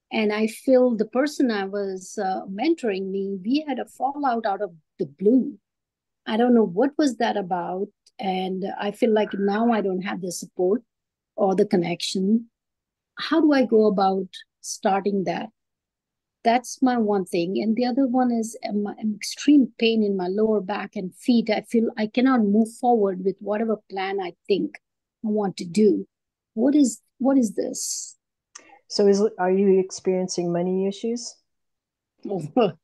And I feel the person I was mentoring me, we had a fallout out of the blue. I don't know what was that about. And I feel like now I don't have the support or the connection. How do I go about starting that? That's my one thing. And the other one is extreme pain in my lower back and feet. I feel I cannot move forward with whatever plan I think I want to do. What is this? So are you experiencing money issues?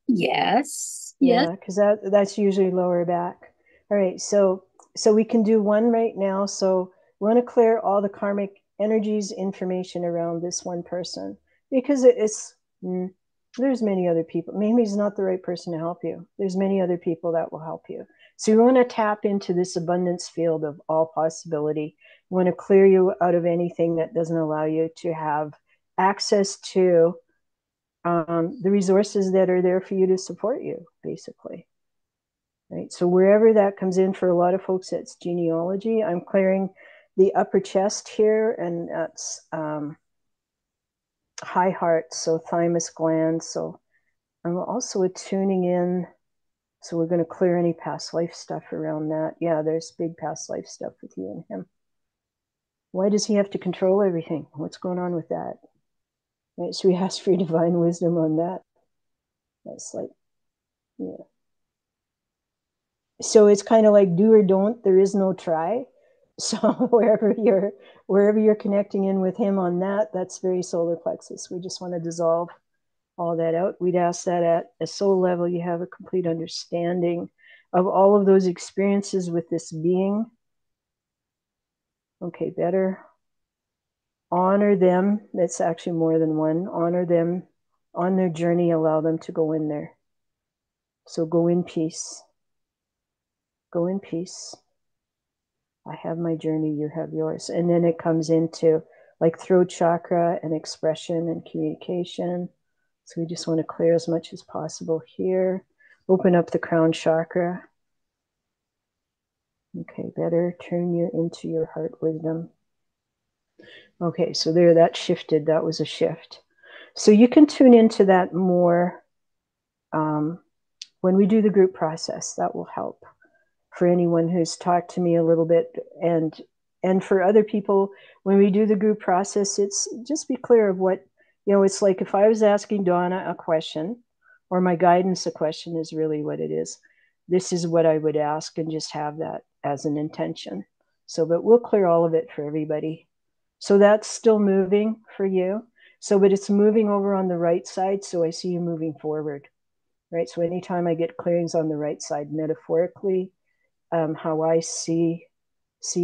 Yes. Yeah, because that's usually lower back. All right, so we can do one right now. So we want to clear all the karmic energies, information around this one person, because there's many other people. Maybe he's not the right person to help you. There's many other people that will help you. So you want to tap into this abundance field of all possibility. You want to clear you out of anything that doesn't allow you to have access to the resources that are there for you to support you, basically. Right. So wherever that comes in, for a lot of folks, that's genealogy. I'm clearing the upper chest here, and that's high heart, so thymus gland. So I'm also attuning in. So we're going to clear any past life stuff around that. Yeah, there's big past life stuff with you and him. Why does he have to control everything? What's going on with that? Right, so we ask for your divine wisdom on that. That's like, yeah. So it's kind of like do or don't. There is no try. So wherever you're connecting in with him on that, that's very solar plexus. We just want to dissolve all that out. We'd ask that at a soul level, you have a complete understanding of all of those experiences with this being. Okay, better. Honor them. That's actually more than one. Honor them on their journey. Allow them to go in there. So go in peace. Go in peace. I have my journey, you have yours. And then it comes into like throat chakra and expression and communication. So we just want to clear as much as possible here. Open up the crown chakra. Okay, better. Turn you into your heart wisdom. Okay, so there, that shifted. That was a shift. So you can tune into that more when we do the group process. That will help for anyone who's talked to me a little bit, and for other people, when we do the group process, it's just be clear of what, it's like if I was asking Donna a question, or my guidance a question is really what it is. This is what I would ask, and just have that as an intention. So, but we'll clear all of it for everybody. So that's still moving for you. So, but it's moving over on the right side. So I see you moving forward, right? So anytime I get clearings on the right side, metaphorically, how I see,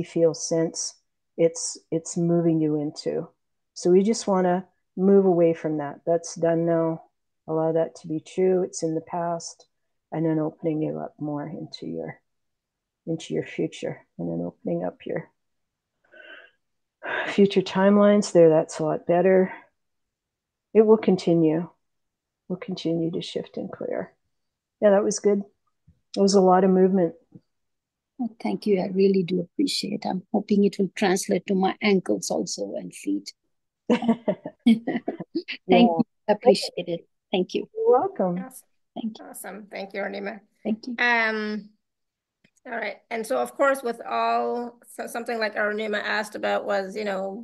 feel, sense, it's moving you into. So we just want to move away from that. That's done now. Allow that to be true. It's in the past, and then opening you up more into your future, and then opening up your future timelines there. That's a lot better. It will continue. We'll continue to shift and clear. Yeah, that was good. It was a lot of movement. Thank you. I really do appreciate it. I'm hoping it will translate to my ankles also and feet. Thank you. I appreciate it. Thank you. You're welcome. Awesome. Thank you. Awesome. Thank you, Arnima. Thank you. All right. And so, of course, with something like Arunima asked about was,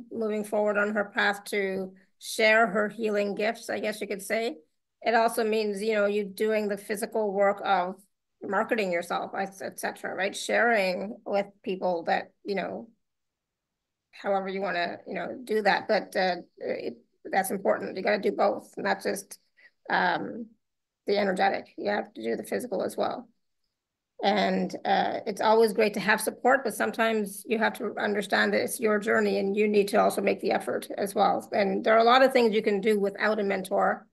moving forward on her path to share her healing gifts, I guess you could say. It also means, you doing the physical work of marketing yourself, etc., right? Sharing with people that, however you want to, do that. But that's important. You got to do both, not just the energetic. You have to do the physical as well. And it's always great to have support, but sometimes you have to understand that it's your journey and you need to also make the effort as well. And there are a lot of things you can do without a mentor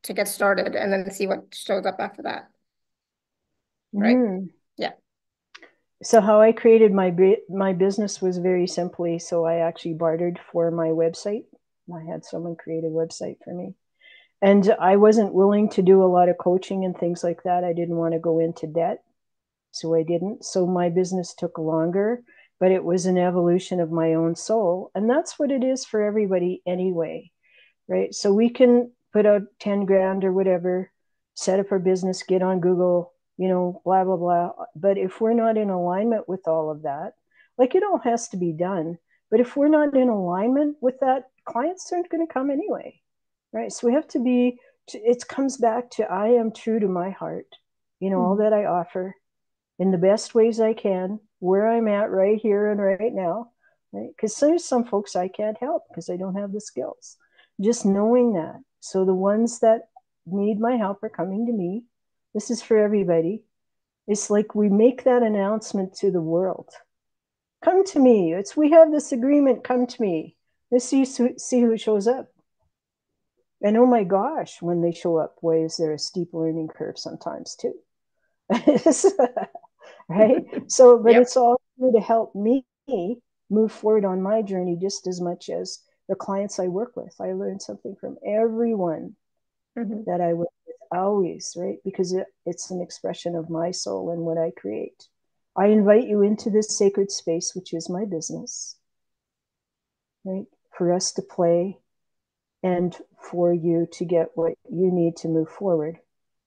to get started, and then see what shows up after that. Right? Yeah. So how I created my business was very simply, so I actually bartered for my website. I had someone create a website for me. And I wasn't willing to do a lot of coaching and things like that. I didn't want to go into debt. So I didn't. So my business took longer, but it was an evolution of my own soul. And that's what it is for everybody anyway, right? So we can put out 10 grand or whatever, set up our business, get on Google, you know, blah, blah, blah. But if we're not in alignment with all of that, like it all has to be done. But if we're not in alignment with that, clients aren't going to come anyway, right? So we have to be, it comes back to I am true to my heart, you know, all that I offer in the best ways I can, where I'm at right here and right now, right? Because there's some folks I can't help because I don't have the skills. Just knowing that. So the ones that need my help are coming to me. This is for everybody. It's like we make that announcement to the world. Come to me. We have this agreement. Come to me. Let's see who shows up. And oh my gosh, when they show up, why is there a steep learning curve sometimes too? Right? So, but it's all here to help me move forward on my journey just as much as the clients I work with. I learn something from everyone that I work with, always, right? Because it's an expression of my soul and what I create. I invite you into this sacred space, which is my business, right? For us to play and for you to get what you need to move forward.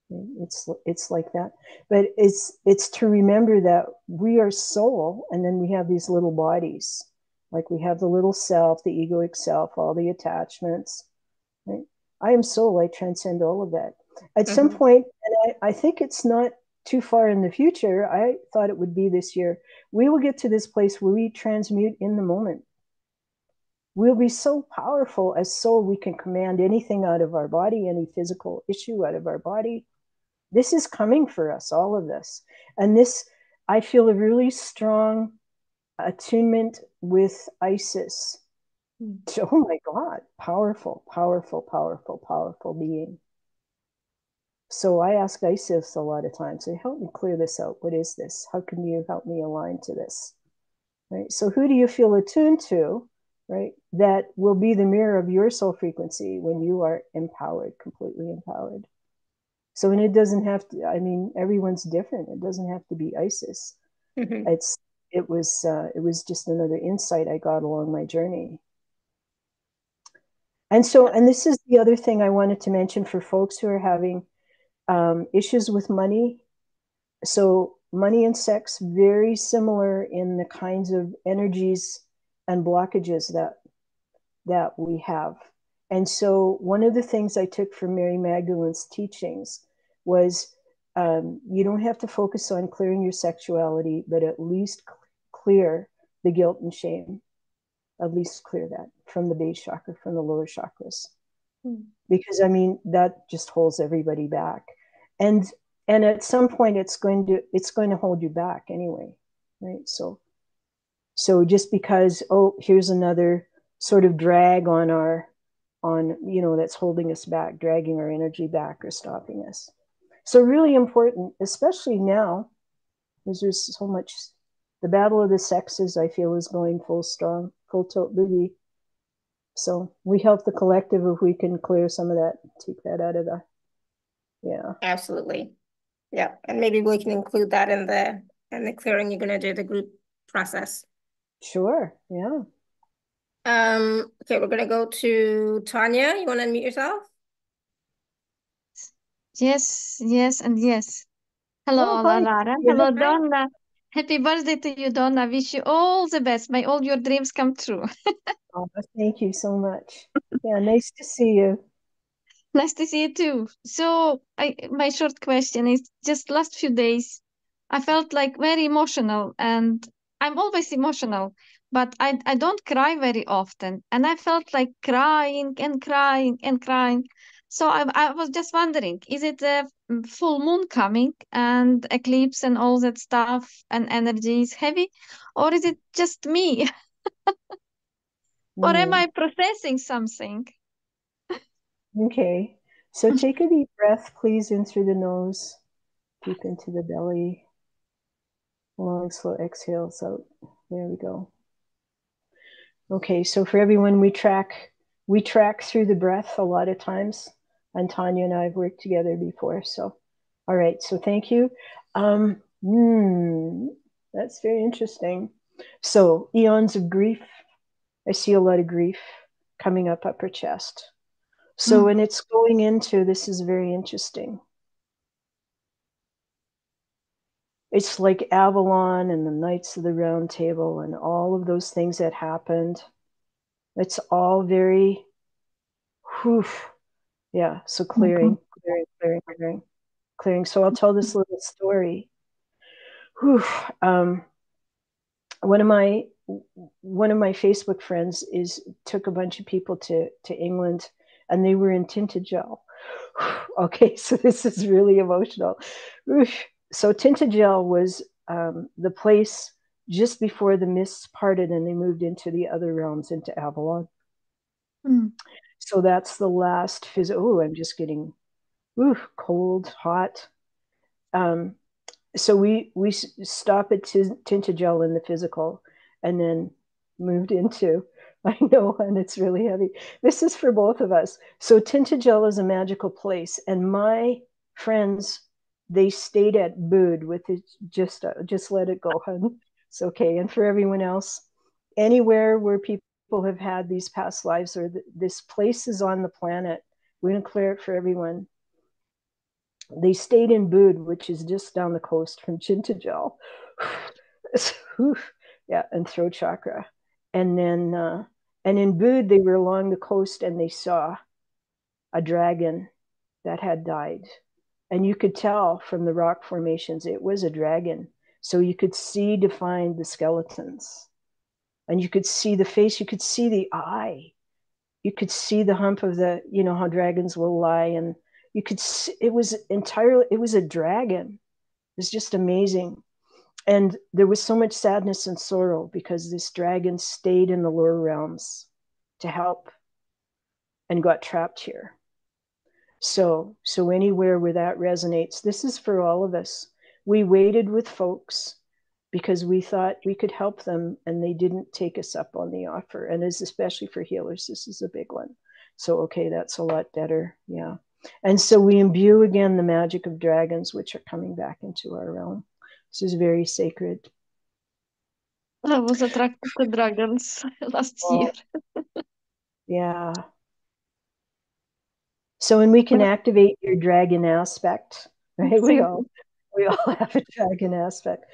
It's like that, but it's to remember that we are soul, and then we have these little bodies, like we have the little self, the egoic self, all the attachments, right? I am soul. I transcend all of that. At some point, and I think it's not too far in the future, I thought it would be this year, we will get to this place where we transmute in the moment. We'll be so powerful as soul, we can command anything out of our body, any physical issue out of our body. This is coming for us, all of this. And this, I feel a really strong attunement with Isis. Oh my God, powerful, powerful, powerful, powerful being. So I ask Isis a lot of times, say, help me clear this out. What is this? How can you help me align to this? Right? So who do you feel attuned to, right? That will be the mirror of your soul frequency when you are empowered, completely empowered. So, and it doesn't have to, I mean, everyone's different. It doesn't have to be Isis. It was just another insight I got along my journey. And so, and this is the other thing I wanted to mention for folks who are having issues with money. So money and sex, very similar in the kinds of energies and blockages that we have. And so one of the things I took from Mary Magdalene's teachings was you don't have to focus on clearing your sexuality, but at least clear the guilt and shame. At least clear that from the base chakra, from the lower chakras. Because I mean, that just holds everybody back. And at some point it's going to hold you back anyway, right? So just because, oh, here's another sort of drag on you know, that's holding us back, dragging our energy back or stopping us. So really important, especially now, because there's so much, the battle of the sexes, I feel, is going full tilt boogie. So we help the collective if we can clear some of that, take that out of the, yeah. Absolutely. Yeah. And maybe we can include that in the clearing you're going to do, the group process. Sure. Yeah. Okay, we're going to go to Tanya. You want to unmute yourself? Yes, yes, and yes. Hello, hi. Lara. Yeah. Hello, Hi. Donna. Happy birthday to you, Donna. Wish you all the best. May all your dreams come true. Oh, thank you so much. Yeah, nice to see you. Nice to see you too. So, my short question is just last few days, I felt like very emotional, and I'm always emotional, but I don't cry very often. And I felt like crying and crying and crying. So I was just wondering, is it a full moon coming and eclipse and all that stuff and energy is heavy, or is it just me? Or am I processing something? Okay. So take a deep breath, please, in through the nose, deep into the belly. Long, slow exhales out. There we go. Okay, so for everyone, we track through the breath a lot of times. And Tanya and I have worked together before. So, all right, so thank you. That's very interesting. So eons of grief. I see a lot of grief coming up upper chest. So when it's going into, this is very interesting. It's like Avalon and the Knights of the Round Table and all of those things that happened. It's all very, whew, yeah. So clearing. So I'll tell this little story. Whew, one of my Facebook friends took a bunch of people to England, and they were in tinted gel. Okay, so this is really emotional. So tinted gel was the place just before the mists parted and they moved into the other realms, into Avalon. So that's the last physical. Oh, I'm just getting cold, hot. So we stop at tinted gel in the physical and then moved into, I know, and it's really heavy. This is for both of us. So tinted gel is a magical place, and my friends, they stayed at Bood with it. Just let it go, hun. It's okay. And for everyone else, anywhere where people have had these past lives, or this place is on the planet, we're going to clear it for everyone. They stayed in Bood, which is just down the coast from Chintagel. Yeah, and throat chakra. And then, and in Bood, they were along the coast and they saw a dragon that had died. And you could tell from the rock formations, it was a dragon. So you could see defined the skeletons. And you could see the face, you could see the eye. You could see the hump of the, you know, how dragons will lie, and you could see, it was a dragon. It was just amazing. And there was so much sadness and sorrow because this dragon stayed in the lower realms to help and got trapped here. So anywhere where that resonates, this is for all of us. We waited with folks because we thought we could help them, and they didn't take us up on the offer. And as especially for healers, this is a big one. So, okay, that's a lot better. Yeah. And so we imbue again the magic of dragons, which are coming back into our realm. This is very sacred. I was attracted to dragons last year. Yeah. So when we can activate your dragon aspect, right? We all have a dragon aspect.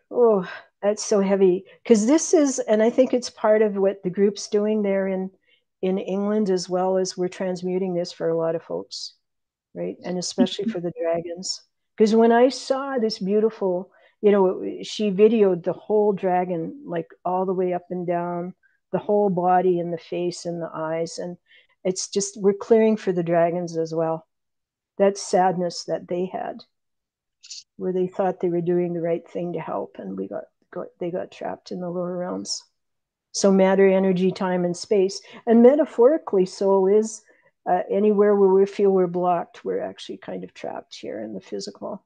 Oh, that's so heavy. Because this is, and I think it's part of what the group's doing there in England, as well as we're transmuting this for a lot of folks, right? And especially for the dragons. Because when I saw this beautiful, you know, she videoed the whole dragon, like all the way up and down, the whole body and the face and the eyes. And it's just, we're clearing for the dragons as well. That sadness that they had, where they thought they were doing the right thing to help, and they got trapped in the lower realms. So matter, energy, time, and space. And metaphorically, soul is anywhere where we feel we're blocked, we're actually kind of trapped here in the physical.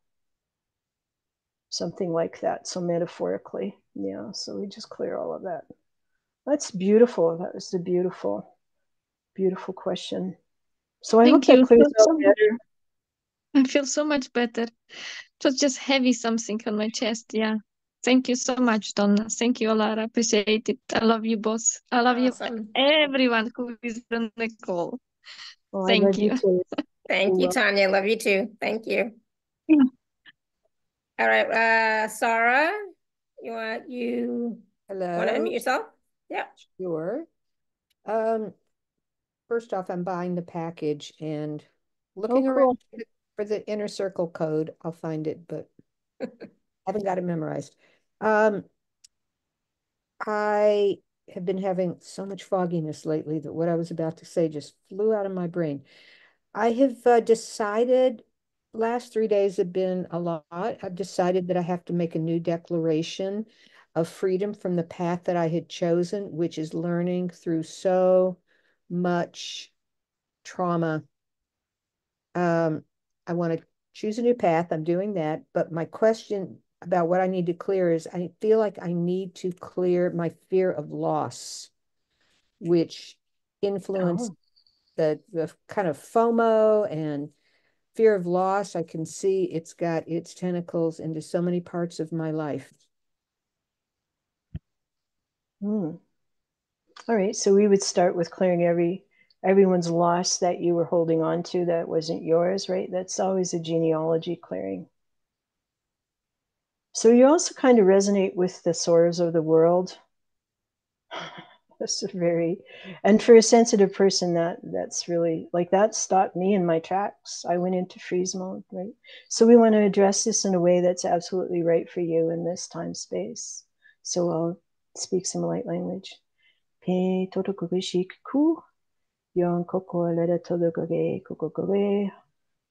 Something like that. So metaphorically, yeah. So we just clear all of that. That's beautiful. That was a beautiful, beautiful question. So I hope that clears out better. I feel so much better. It was just heavy something on my chest. Yeah. Thank you so much, Donna. Thank you, Alara. Appreciate it. I love you both. I love you, everyone who is on the call. Well, Thank I love you too. Thank you, Tanya. Love you too. Thank you. Yeah. All right, Sarah, you want to unmute yourself? Yeah. Sure. First off, I'm buying the package and looking around for the inner circle code. I'll find it, but I haven't got it memorized. I have been having so much fogginess lately that what I was about to say just flew out of my brain. I have decided, last 3 days have been a lot. I've decided that I have to make a new declaration of freedom from the path that I had chosen, which is learning through so much trauma. I want to choose a new path. I'm doing that. But my question about what I need to clear is I feel like I need to clear my fear of loss, which influenced the kind of FOMO and fear of loss, I can see it's got its tentacles into so many parts of my life. All right, so we would start with clearing everyone's loss that you were holding on to that wasn't yours, right? That's always a genealogy clearing. So you also kind of resonate with the sorrows of the world. That's and for a sensitive person, that's really like that stopped me in my tracks. I went into freeze mode, right? So we want to address this in a way that's absolutely right for you in this time space. So I'll speak some light language. Pe totokubishi ku yon koko leda todokage kokokore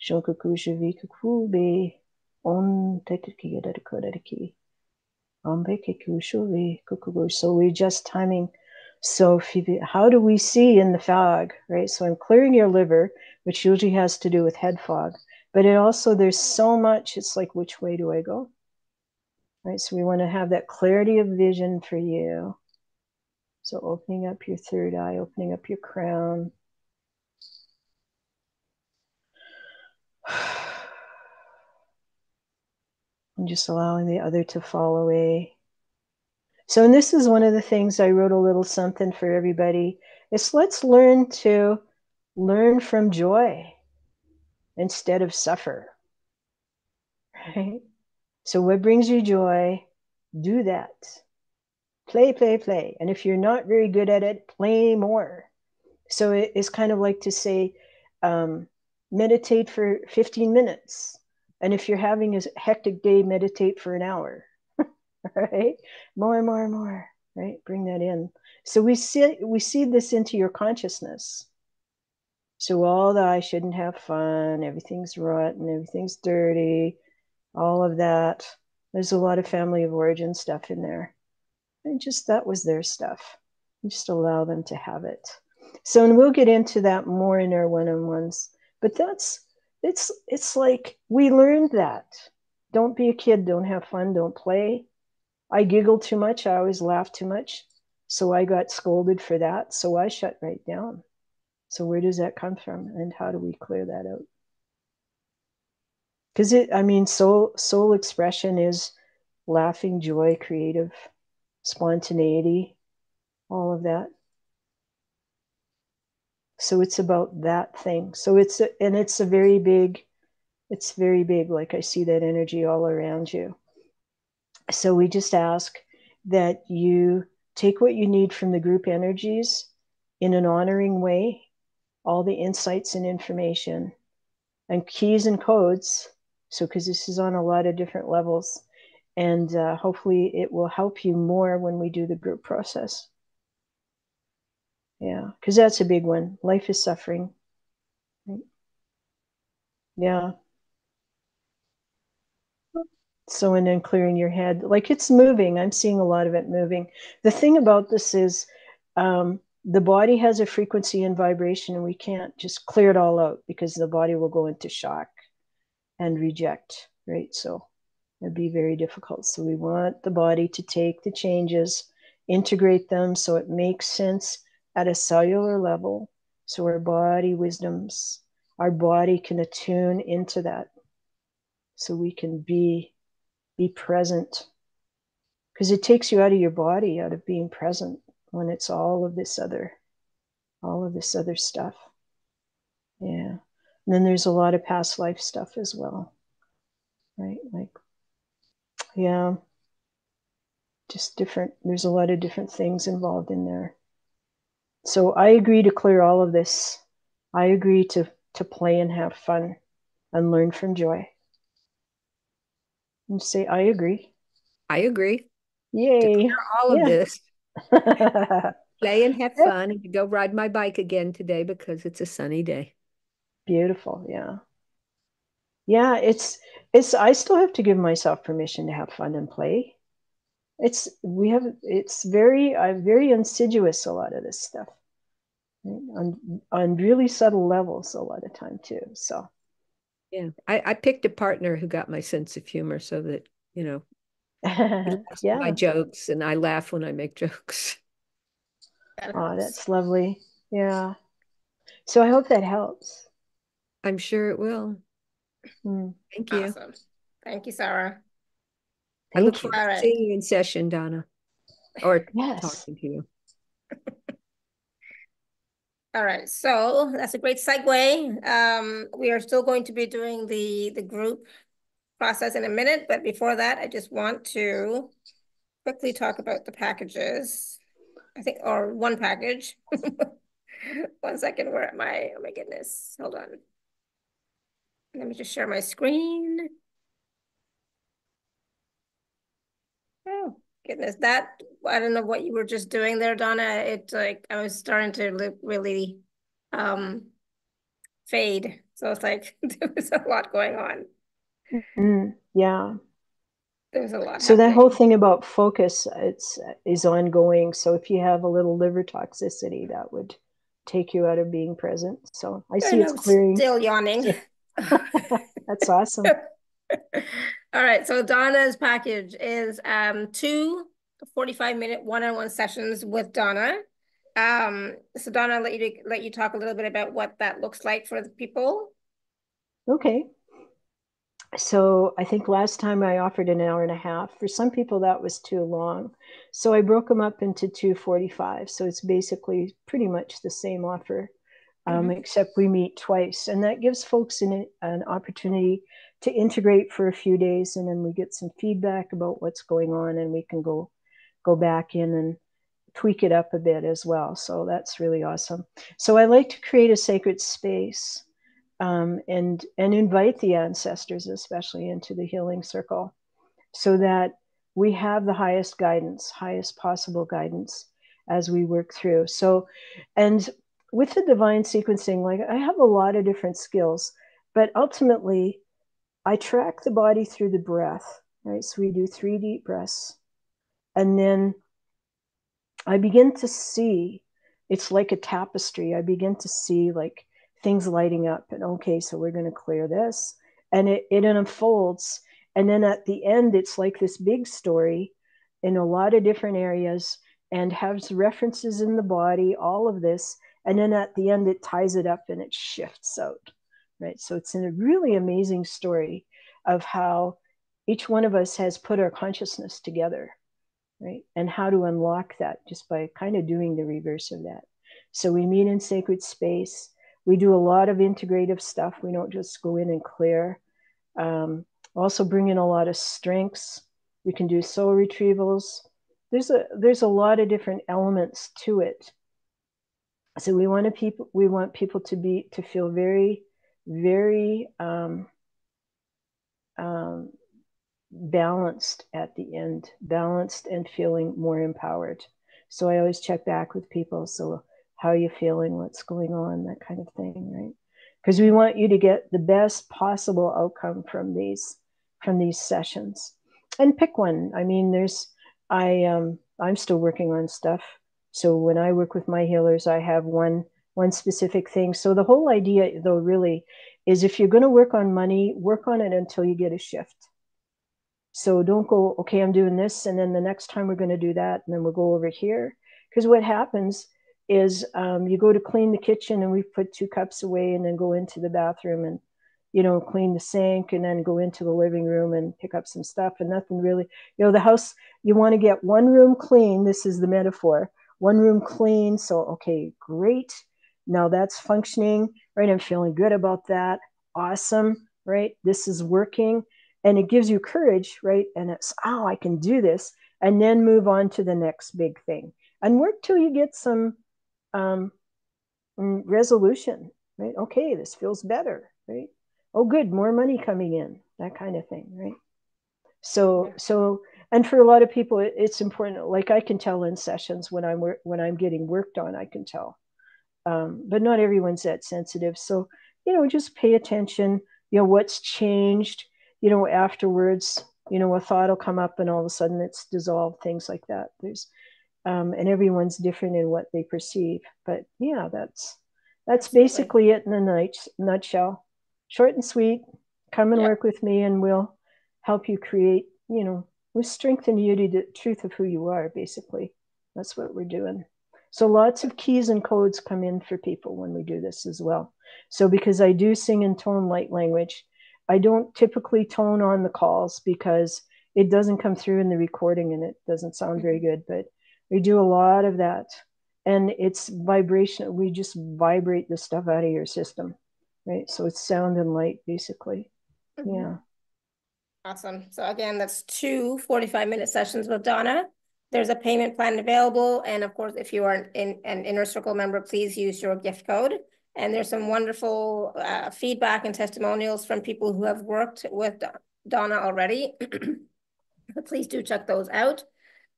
shokuku shivi kukube on tetuki yadaki. So we're just timing. So how do we see in the fog, right? So I'm clearing your liver, which usually has to do with head fog, but it also, there's so much, it's like, which way do I go? Right? So we want to have that clarity of vision for you. So opening up your third eye, opening up your crown. And just allowing the other to fall away. So, and this is one of the things I wrote a little something for everybody. Is let's learn from joy instead of suffer. Right? So what brings you joy? Do that. Play, play, play. And if you're not very good at it, play more. So it's kind of like to say, meditate for 15 minutes. And if you're having a hectic day, meditate for an hour. Right? More and more and more, right? Bring that in. So we seed this into your consciousness. So all the I shouldn't have fun, everything's rotten, everything's dirty, all of that. There's a lot of family of origin stuff in there. And just that was their stuff. Just allow them to have it. So, and we'll get into that more in our one-on-ones. But it's like we learned that. Don't be a kid, don't have fun, don't play. I giggled too much. I always laughed too much. So I got scolded for that. So I shut right down. So where does that come from? And how do we clear that out? Because soul expression is laughing, joy, creative, spontaneity, all of that. So it's about that thing. So it's very big. Like I see that energy all around you. So we just ask that you take what you need from the group energies in an honoring way, all the insights and information and keys and codes. So, because this is on a lot of different levels, and hopefully it will help you more when we do the group process. Yeah, because that's a big one. Life is suffering. Right? Yeah. So, and then clearing your head, like it's moving. I'm seeing a lot of it moving. The thing about this is the body has a frequency and vibration, and we can't just clear it all out because the body will go into shock and reject, right? So it'd be very difficult. So we want the body to take the changes, integrate them so it makes sense at a cellular level. So our body wisdoms, our body can attune into that. So we can be present. Because it takes you out of your body, out of being present when it's all of this other stuff. Yeah. And then there's a lot of past life stuff as well. Right? Like, yeah. Just different, there's a lot of different things involved in there. So I agree to clear all of this. I agree to play and have fun and learn from joy. And say, I agree. I agree. Yay. To all of this. Play and have Yeah. fun and to go ride my bike again today because it's a sunny day. Beautiful. Yeah. Yeah, it's I still have to give myself permission to have fun and play. It's very insidious, a lot of this stuff. Right? On really subtle levels a lot of time too. So yeah, I picked a partner who got my sense of humor so that, he laughs at my jokes and I laugh when I make jokes. Oh, that's lovely. Yeah. So I hope that helps. I'm sure it will. Thank you. Awesome. Thank you, Sarah. I Thank look you. forward. Seeing you in session, Donna, or Yes. talking to you. All right, so that's a great segue. We are still going to be doing the group process in a minute, but before that, I just want to quickly talk about the packages. I think, or one package. 1 second, where am I? Oh my goodness, hold on. Let me just share my screen. Oh, goodness, that, I don't know what you were just doing there, Donna. It's like, I was starting to really fade. So it's like, there was a lot going on. Yeah. There's a lot So happening. that whole thing about focus, is ongoing. So if you have a little liver toxicity, that would take you out of being present. So I see it's clearing. Still yawning. That's awesome. All right, so Donna's package is 2 45-minute one-on-one sessions with Donna. So Donna, let you talk a little bit about what that looks like for the people. Okay. So I think last time I offered an hour and a half. For some people, that was too long. So I broke them up into 2:45. So it's basically pretty much the same offer, except we meet twice. And that gives folks an opportunity to integrate for a few days. And then we get some feedback about what's going on, and we can go back in and tweak it up a bit as well. So that's really awesome. So I like to create a sacred space, and invite the ancestors especially into the healing circle, so that we have the highest guidance, highest possible guidance as we work through. So, and with the divine sequencing, like, I have a lot of different skills, but ultimately I track the body through the breath, right? So we do 3 deep breaths, and then I begin to see, it's like a tapestry. I begin to see like things lighting up, and okay, so we're going to clear this, and it unfolds. And then at the end, it's like this big story in a lot of different areas, and has references in the body, all of this. And then at the end, it ties it up and it shifts out, right? So it's a really amazing story of how each one of us has put our consciousness together, right? And how to unlock that just by kind of doing the reverse of that. So we meet in sacred space. We do a lot of integrative stuff. We don't just go in and clear. Also bring in a lot of strengths. We can do soul retrievals. There's a lot of different elements to it. So we want people to feel very, very balanced at the end, balanced and feeling more empowered. So I always check back with people. So how are you feeling? What's going on? That kind of thing, right? Because we want you to get the best possible outcome from these sessions. And pick one. I mean, I'm still working on stuff. So when I work with my healers, I have one specific thing. So the whole idea, though, really is, if you're going to work on money, work on it until you get a shift. So don't go, okay, I'm doing this, and then the next time we're going to do that, and then we'll go over here. Because what happens is, you go to clean the kitchen, and we put 2 cups away, and then go into the bathroom and, clean the sink, and then go into the living room and pick up some stuff, and nothing really, the house, you want to get one room clean. This is the metaphor. One room clean. So, okay, great. Now that's functioning, right? I'm feeling good about that. Awesome, right? This is working. And it gives you courage, right? And it's, oh, I can do this. And then move on to the next big thing. And work till you get some resolution, right? Okay, this feels better, right? Oh, good, more money coming in, that kind of thing, right? So, and for a lot of people, it's important. Like, I can tell in sessions when I'm getting worked on, I can tell. But not everyone's that sensitive. So, just pay attention, what's changed, afterwards, a thought will come up and all of a sudden it's dissolved, things like that. And everyone's different in what they perceive. But yeah, that's basically it in a nutshell. Short and sweet. Come and work with me, and we'll help you create, we'll strengthen you to the truth of who you are, basically. That's what we're doing. So lots of keys and codes come in for people when we do this as well. So because I do sing in tone light language, I don't typically tone on the calls because it doesn't come through in the recording and it doesn't sound very good, but we do a lot of that. And it's vibration. We just vibrate the stuff out of your system, right? So it's sound and light, basically. Yeah. Awesome. So again, that's 2 45-minute sessions with Donna. There's a payment plan available. And of course, if you are an Inner Circle member, please use your gift code. And there's some wonderful feedback and testimonials from people who have worked with Donna already. Please do check those out.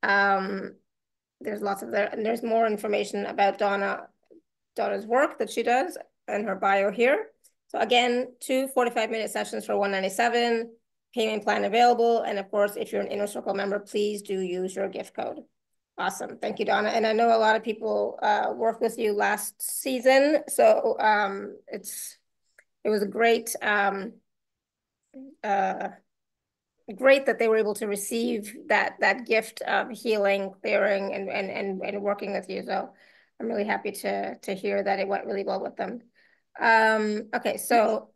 There's lots of there, and there's more information about Donna's work that she does in her bio here. So again, 2 45-minute sessions for $197, payment plan available. And of course, if you're an Inner Circle member, please do use your gift code. Awesome. Thank you, Donna. And I know a lot of people worked with you last season. So it was a great, great that they were able to receive that gift of healing, clearing, and working with you. So I'm really happy to hear that it went really well with them. Okay, so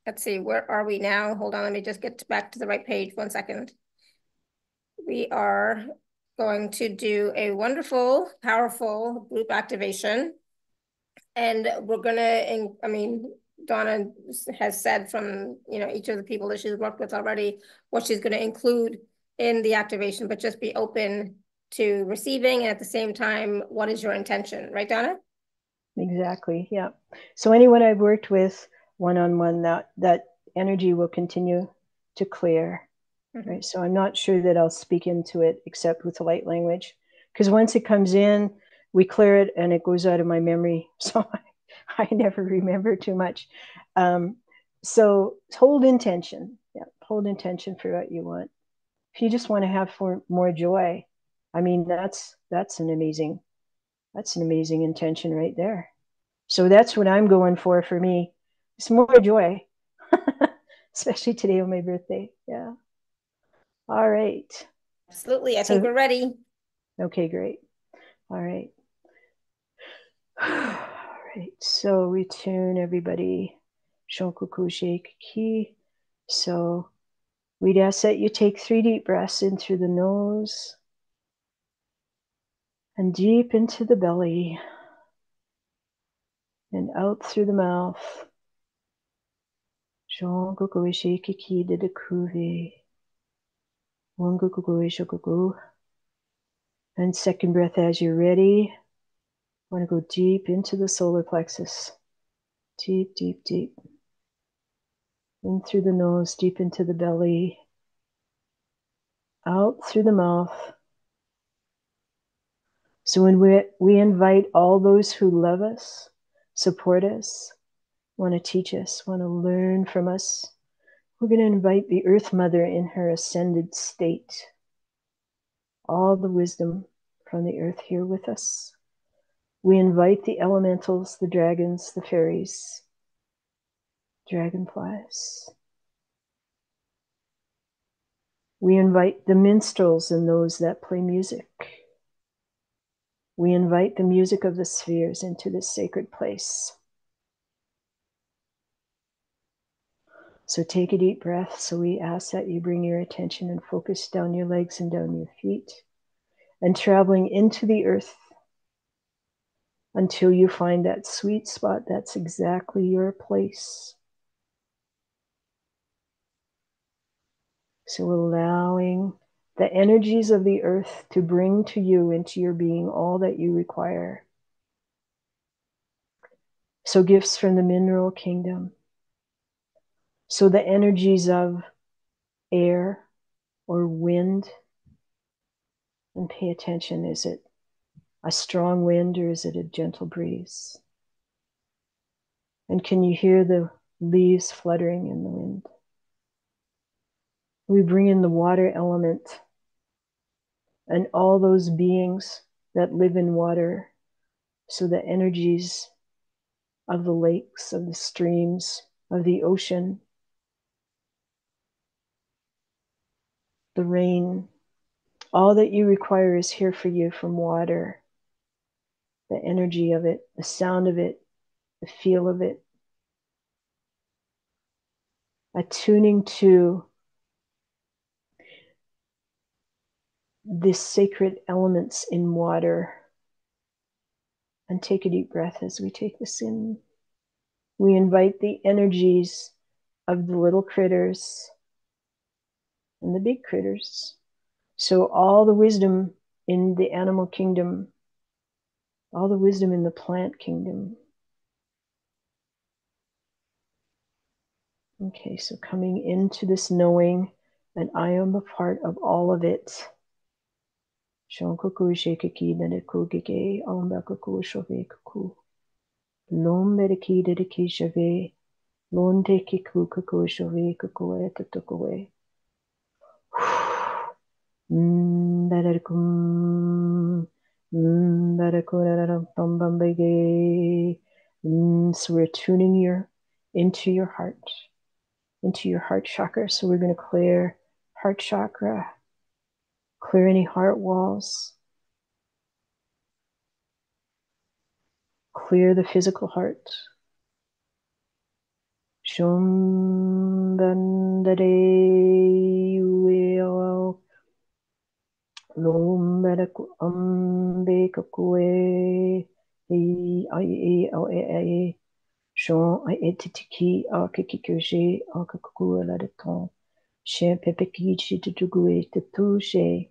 let's see, where are we now? Hold on, let me just get back to the right page. 1 second. We are going to do a wonderful, powerful group activation. And we're gonna, I mean, Donna has said from, each of the people that she's worked with already, what she's gonna include in the activation, but just be open to receiving. And at the same time, what is your intention, right, Donna? Exactly, yeah. So anyone I've worked with one-on-one, that energy will continue to clear, right? So I'm not sure that I'll speak into it except with the light language, because once it comes in, we clear it and it goes out of my memory. So I never remember too much. So hold intention. Yeah, hold intention for what you want. If you just want to have more joy, I mean, that's an amazing intention right there. So that's what I'm going for me. It's more joy, especially today on my birthday. Yeah. All right. Absolutely. I think we're ready. Okay, great. All right. All right. So we tune everybody. Shonkuku Ki. So we'd ask that you take 3 deep breaths in through the nose and deep into the belly and out through the mouth. Shonkuku Ki de Kuvi. And second breath as you're ready. Want to go deep into the solar plexus. Deep, deep, deep. In through the nose, deep into the belly. Out through the mouth. So when we invite all those who love us, support us, want to teach us, want to learn from us, we're going to invite the Earth Mother in her ascended state. All the wisdom from the earth here with us. We invite the elementals, the dragons, the fairies, dragonflies. We invite the minstrels and those that play music. We invite the music of the spheres into this sacred place. So take a deep breath. So we ask that you bring your attention and focus down your legs and down your feet and traveling into the earth until you find that sweet spot. That's exactly your place. So allowing the energies of the earth to bring to you into your being all that you require. So gifts from the mineral kingdom. So the energies of air or wind. And pay attention, is it a strong wind or is it a gentle breeze? And can you hear the leaves fluttering in the wind? We bring in the water element and all those beings that live in water. So the energies of the lakes, of the streams, of the ocean, the rain, all that you require is here for you from water. The energy of it, the sound of it, the feel of it. attuning to the sacred elements in water. And take a deep breath as we take this in. We invite the energies of the little critters and the big critters. So all the wisdom in the animal kingdom, all the wisdom in the plant kingdom. Okay, so coming into this knowing that I am a part of all of it. Shonkoku shekeki neneku gege ombakuku shoveku. Lombereki dedeki shave. Londe kiku kuku shove kuku etatukuwe. So we're tuning into your heart chakra. So we're going to clear heart chakra, clear any heart walls, clear the physical heart. Shom bandare ueo lom badaku ambe kakue e shon etitiki akikikushi akaku la de ton she pepeki chitugue tutushe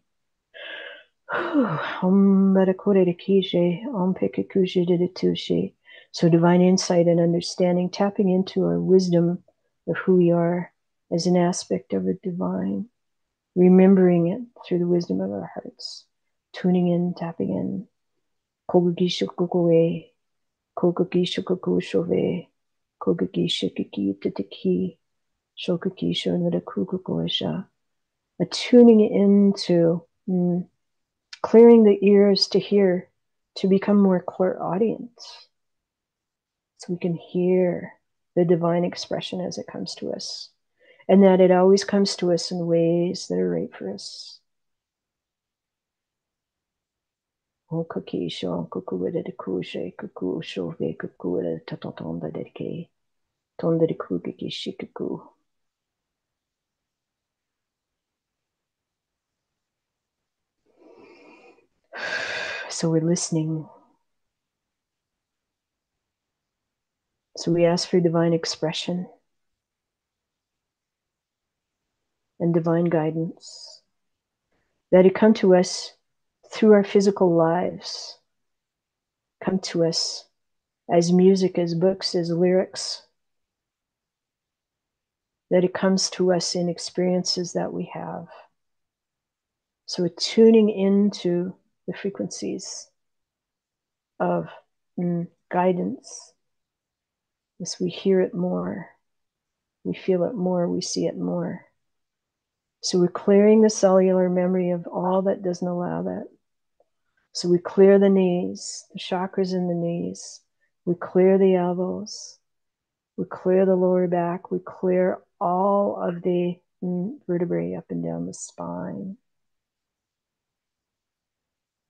badaku de kishe pekikushi de tushe. So divine insight and understanding, tapping into our wisdom of who we are as an aspect of the divine, remembering it through the wisdom of our hearts, tuning in, tapping in. Kogugishukukuwe, kogugishukukushove, kogugishikiki titiki, shokukisho nadakukukoesha. Tuning into clearing the ears to hear, to become more clairaudient. So we can hear the divine expression as it comes to us. And that it always comes to us in ways that are right for us. O kuki sho kukuwede de kushe kuku shove kukuwede tatotonda de ke tonda de kugiki shikuku. So we're listening. So we ask for divine expression and divine guidance, that it come to us through our physical lives, come to us as music, as books, as lyrics, that it comes to us in experiences that we have. So we're tuning into the frequencies of guidance. As we hear it more, we feel it more, we see it more. So we're clearing the cellular memory of all that doesn't allow that. So we clear the knees, the chakras in the knees. We clear the elbows. We clear the lower back. We clear all of the vertebrae up and down the spine.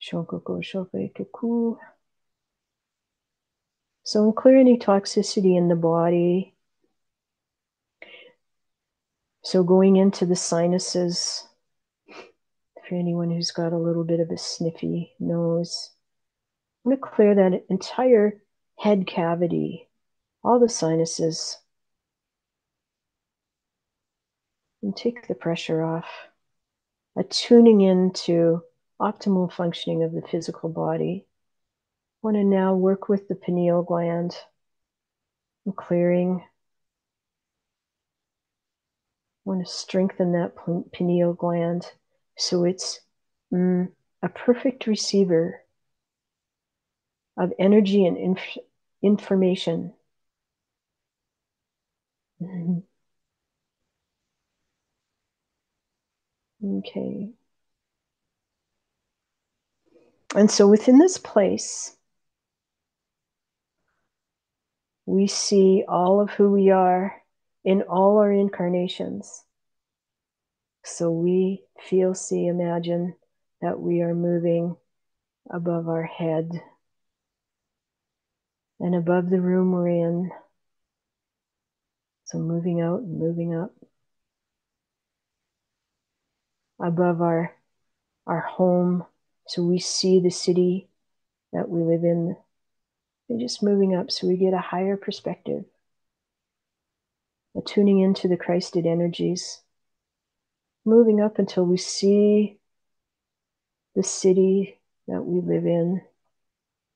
Shonkoko shofe kuku. So we clear any toxicity in the body. So going into the sinuses, for anyone who's got a little bit of a sniffy nose, I'm going to clear that entire head cavity, all the sinuses, and take the pressure off, attuning into optimal functioning of the physical body. I want to now work with the pineal gland and clearing. I want to strengthen that pineal gland so it's a perfect receiver of energy and information. Okay. And so within this place, we see all of who we are in all our incarnations. So we feel, see, imagine that we are moving above our head and above the room we're in. So moving out and moving up above our home. So we see the city that we live in, and just moving up so we get a higher perspective, tuning into the Christed energies, moving up until we see the city that we live in,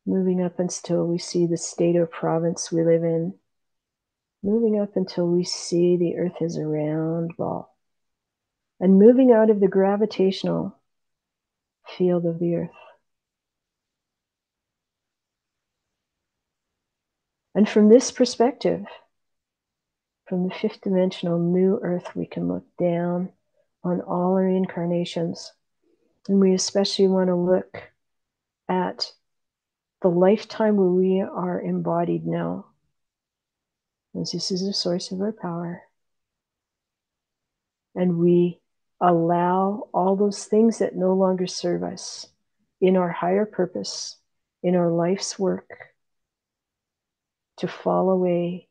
moving up until we see the state or province we live in, moving up until we see the earth is a round ball, and moving out of the gravitational field of the earth. And from this perspective, from the fifth dimensional new earth, we can look down on all our incarnations. And we especially want to look at the lifetime where we are embodied now, as this is the source of our power. And we allow all those things that no longer serve us in our higher purpose, in our life's work, to fall away.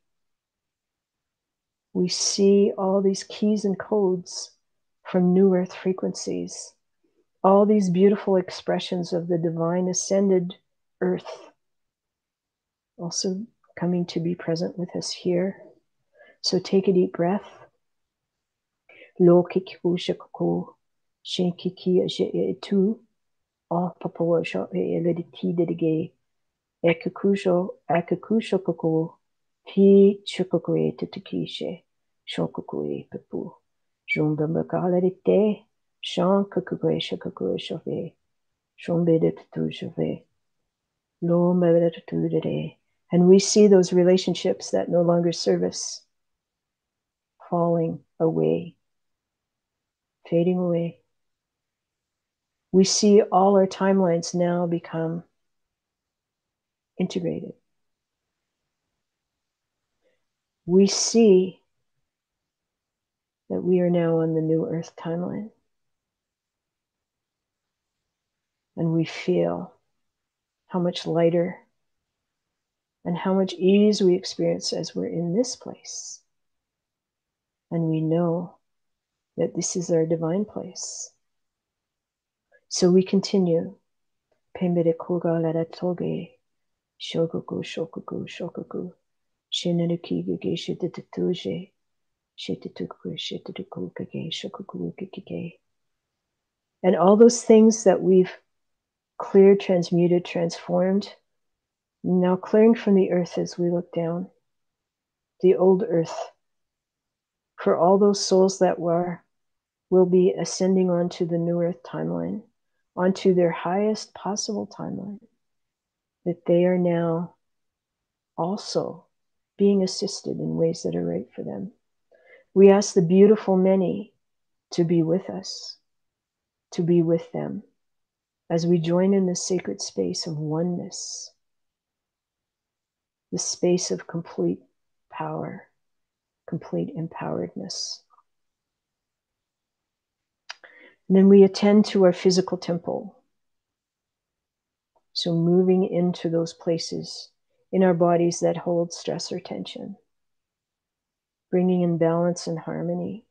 We see all these keys and codes from new earth frequencies, all these beautiful expressions of the divine ascended earth also coming to be present with us here. So take a deep breath. Lo kikiku shakaku, shinkiki tu, all papawa sha elediti dedige, akakusho kaku, ti shukukue tutukishe, shokukue papu, jumba makalarite, shan kakukue shakakue shove, shombe de tu shove, lo mevere. And we see those relationships that no longer serve us falling away, fading away. We see all our timelines now become integrated. We see that we are now on the new earth timeline. And we feel how much lighter and how much ease we experience as we're in this place. And we know that this is our divine place. So we continue. Pembere koga lara toge, shogoku, shogoku, shogoku, shinanuki gege shitatuje, shitatuku, shitatuku gege, shogoku gege. And all those things that we've cleared, transmuted, transformed, now clearing from the earth as we look down, the old earth, for all those souls that will be ascending onto the new earth timeline, onto their highest possible timeline, that they are now also being assisted in ways that are right for them. We ask the beautiful many to be with us, to be with them, as we join in the sacred space of oneness, the space of complete power, complete empoweredness. And then we attend to our physical temple. So moving into those places in our bodies that hold stress or tension, bringing in balance and harmony.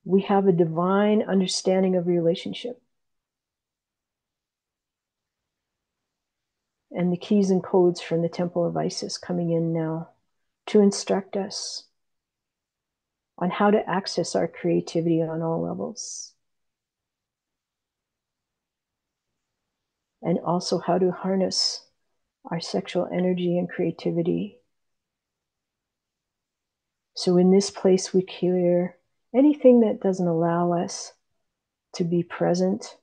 We have a divine understanding of relationship. And the keys and codes from the Temple of Isis coming in now to instruct us on how to access our creativity on all levels. And also how to harness our sexual energy and creativity. So in this place, we clear anything that doesn't allow us to be present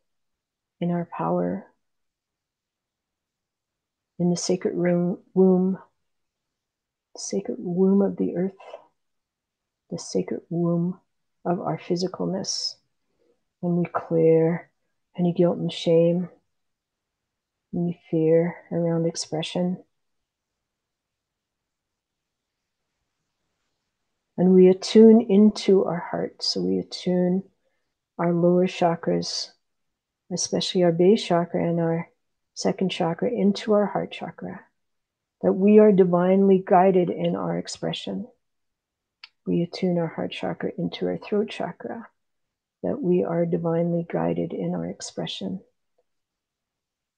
in our power, in the sacred womb of the earth, the sacred womb of our physicalness. And we clear any guilt and shame, any fear around expression. And we attune into our heart. So we attune our lower chakras, especially our base chakra and our second chakra, into our heart chakra. that we are divinely guided in our expression. We attune our heart chakra into our throat chakra, that we are divinely guided in our expression,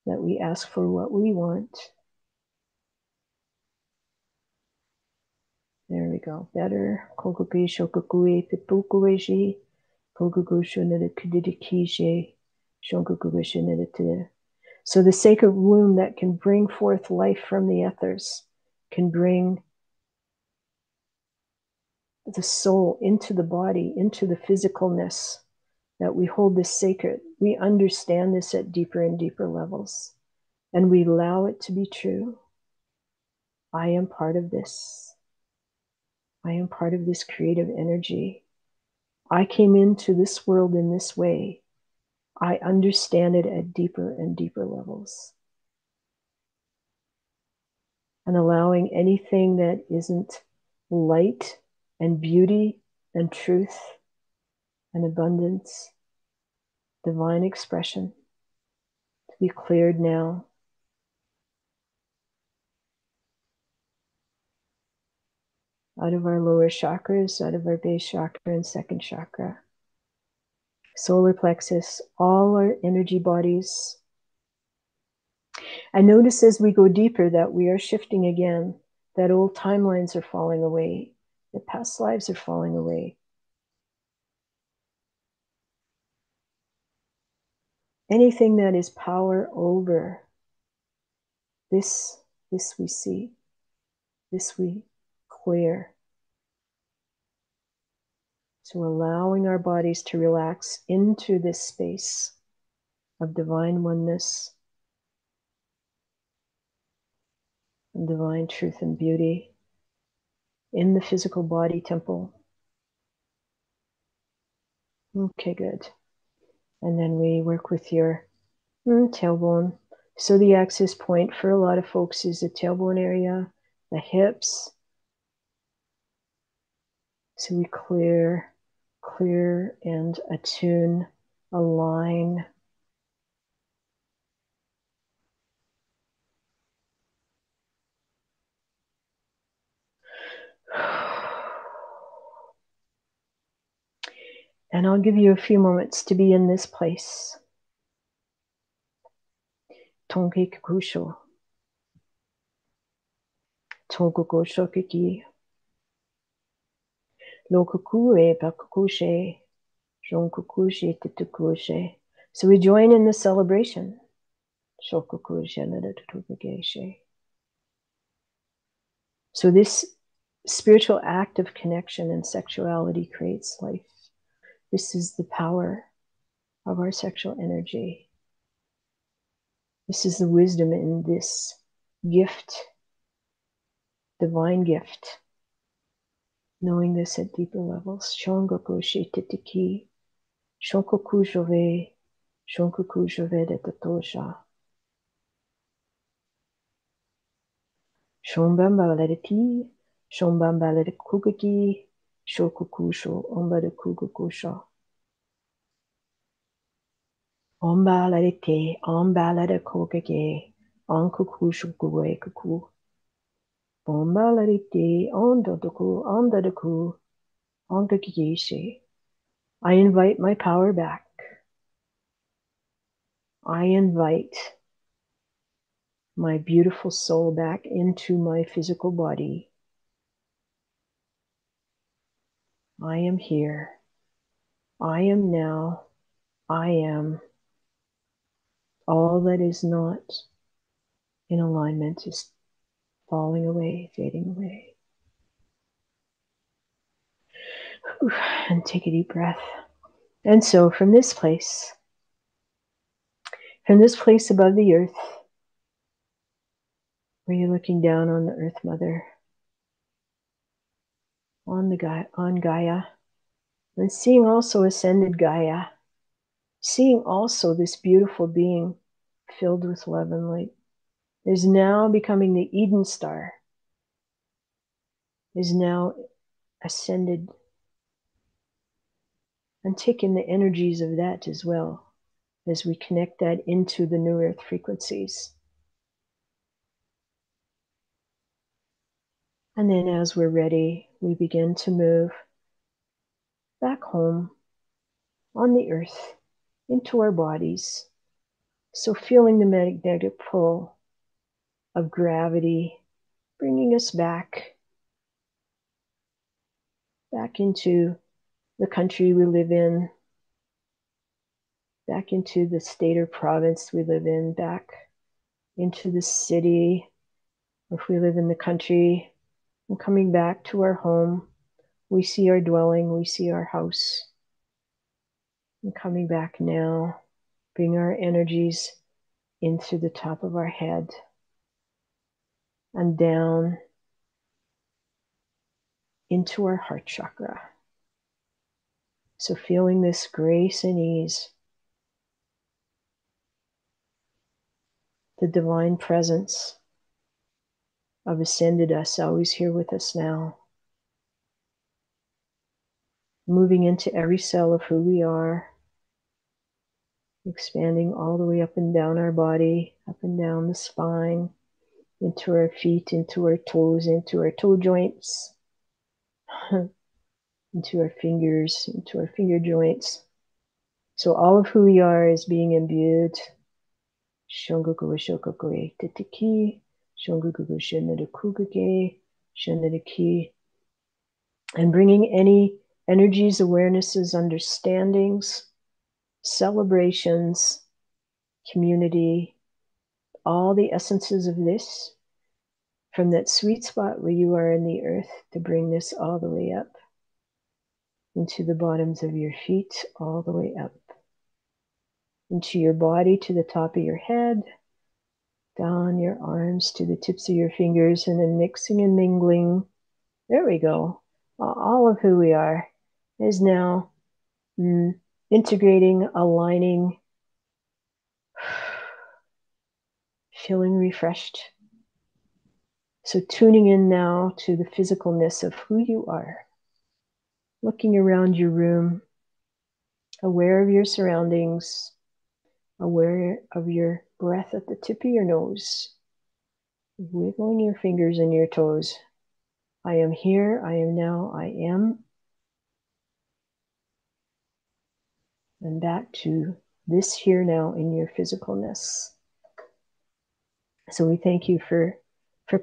that we ask for what we want. There we go. Better. Kokuki shokukui pipukueji. Kokukushu nedikidikije. Shonkukukushu nedikide. So the sacred womb that can bring forth life from the ethers can bring the soul into the body, into the physicalness, that we hold this sacred. We understand this at deeper and deeper levels, and we allow it to be true. I am part of this. I am part of this creative energy. I came into this world in this way. I understand it at deeper and deeper levels. And allowing anything that isn't light and beauty and truth and abundance, divine expression, to be cleared now. Out of our lower chakras, out of our base chakra and second chakra, solar plexus, all our energy bodies. And notice as we go deeper that we are shifting again, that old timelines are falling away, that past lives are falling away. Anything that is power over this we see, this we clear. So allowing our bodies to relax into this space of divine oneness, and divine truth and beauty in the physical body temple. Okay, good. And then we work with your tailbone. So the access point for a lot of folks is the tailbone area, the hips. So we clear and attune, align. And I'll give you a few moments to be in this place. Tonke kakusho. Tonkokosho kiki. Lokukue pakukushe. Shonkukushe titukushe. So we join in the celebration. Shokukushe nadatukugeshe. So this spiritual act of connection and sexuality creates life. This is the power of our sexual energy. This is the wisdom in this gift, divine gift. Knowing this at deeper levels. Shongoku shititiki. Shonkoku jove. Shonkoku jove de tatosha. Shombamba lereti. Shombamba lerekugaki. Shokukusho. Omba de kugukusha. Omba lerete. Omba lerekogake. Onkukusho kuwe kuku. Omba lerete. Ondodoku. Ondodoku. Ongakishi. I invite my power back. I invite my beautiful soul back into my physical body. I am here. I am now. I am. All that is not in alignment is falling away, fading away. And take a deep breath. And so from this place above the earth, where you're looking down on the Earth Mother, on Gaia, and seeing also ascended Gaia, seeing also this beautiful being filled with love and light, is now becoming the Eden star, is now ascended, and taking the energies of that as well, as we connect that into the new earth frequencies. And then as we're ready, we begin to move back home on the earth into our bodies. So feeling the magnetic pull of gravity bringing us back into the country we live in, back into the state or province we live in, back into the city, if we live in the country, and coming back to our home. We see our dwelling, we see our house. And coming back now, bring our energies in through the top of our head and down into our heart chakra. So feeling this grace and ease, the divine presence of ascended us always here with us now, moving into every cell of who we are, expanding all the way up and down our body, up and down the spine, into our feet, into our toes, into our toe joints, into our fingers, into our finger joints. So all of who we are is being imbued. Shongoku shokoku teteki, shongoku shenadakugake, shenadaki, and bringing any energies, awarenesses, understandings, celebrations, community, all the essences of this from that sweet spot where you are in the earth, to bring this all the way up into the bottoms of your feet, all the way up into your body, to the top of your head, down your arms to the tips of your fingers, and then mixing and mingling. There we go. All of who we are is now integrating, aligning, feeling refreshed. So tuning in now to the physicalness of who you are, looking around your room, aware of your surroundings, aware of your breath at the tip of your nose, wiggling your fingers and your toes. I am here, I am now, I am. And back to this here now in your physicalness. So we thank you for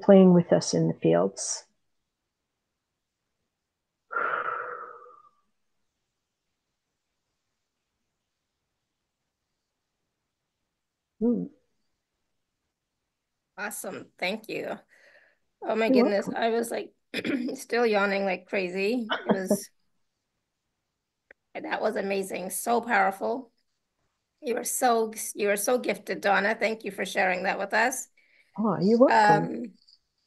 playing with us in the fields. Awesome. Thank you. Oh my You're goodness. welcome. I was like still yawning like crazy. That was amazing. So powerful. You are so gifted, Donna. Thank you for sharing that with us. Oh, you're welcome.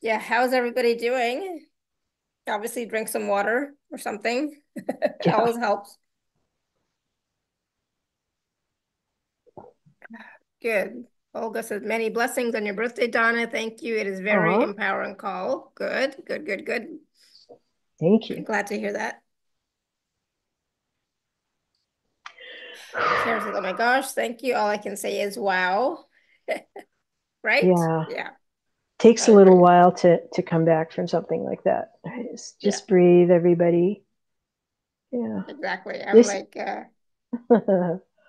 Yeah, how's everybody doing? Obviously drink some water or something. Yeah. Always helps. Good. Olga says, many blessings on your birthday, Donna. Thank you. It is very empowering call. Good, good, good, good. Thank you. I'm glad to hear that. Kara says, oh my gosh, thank you. All I can say is wow. Right? Yeah. Yeah. Takes a little while to come back from something like that. Just breathe, everybody. Yeah. Exactly. I'm like,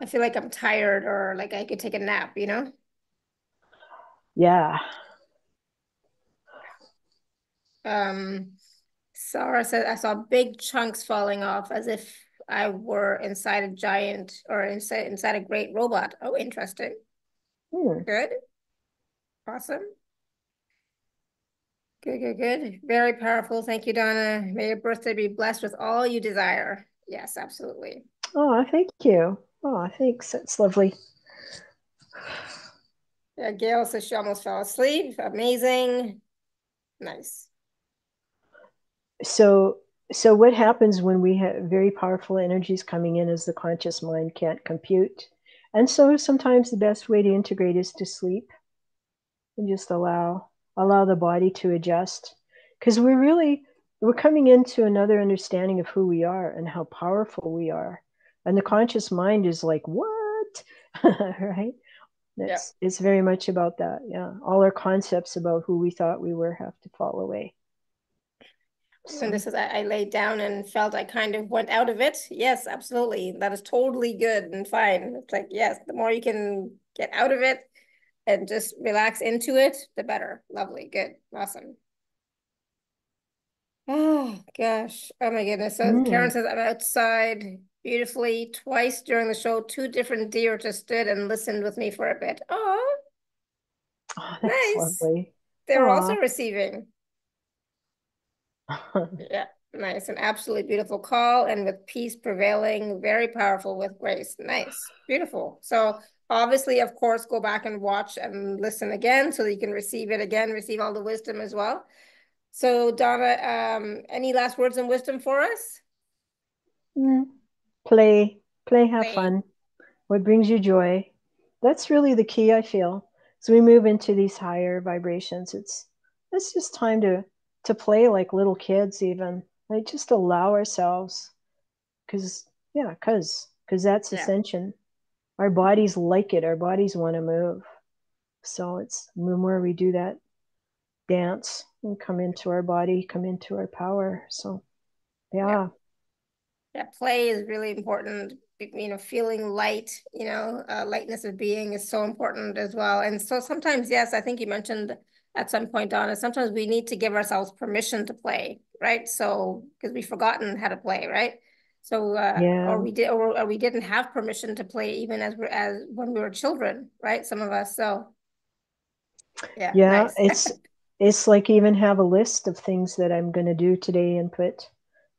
I feel like I'm tired, or like I could take a nap, you know? Yeah. Sarah said, I saw big chunks falling off as if I were inside a giant, or inside a great robot. Oh, interesting. Good. Awesome. Good, good, good. Very powerful. Thank you, Donna. May your birthday be blessed with all you desire. Yes, absolutely. Oh, thank you. Oh, thanks. That's lovely. Yeah, Gail says she almost fell asleep. Amazing. Nice. So what happens when we have very powerful energies coming in is the conscious mind can't compute. And so sometimes the best way to integrate is to sleep and just allow the body to adjust. Because we're coming into another understanding of who we are and how powerful we are. And the conscious mind is like, what? Right? It's very much about that. Yeah. All our concepts about who we thought we were have to fall away. And this is, I laid down and felt I kind of went out of it. Yes, absolutely. That is totally good and fine. It's like, yes, the more you can get out of it and just relax into it, the better. Lovely. Good. Awesome. Oh, gosh. Oh, my goodness. So Karen says, I'm outside beautifully twice during the show. 2 different deer just stood and listened with me for a bit. Oh, that's nice. lovely. They were also receiving. Aw. Yeah, nice. An absolutely beautiful call, and with peace prevailing, very powerful with grace. Nice, beautiful. So obviously, of course, go back and watch and listen again so that you can receive it again, receive all the wisdom as well. So Donna, any last words and wisdom for us? Play, have Play. fun. What brings you joy? That's really the key, I feel. So we move into these higher vibrations. It's just time to play like little kids, even. Like just allow ourselves, because that's ascension. Our bodies like it. Our bodies want to move. So it's the more we do that dance and come into our body, come into our power. So yeah. Play is really important. You know, feeling light, you know, lightness of being is so important as well. And so sometimes, yes, I think you mentioned at some point, Donna, sometimes we need to give ourselves permission to play, right? So, because we've forgotten how to play, right? So, or we didn't have permission to play even as when we were children, right? Some of us. So, yeah, nice. It's like even have a list of things that I'm going to do today and put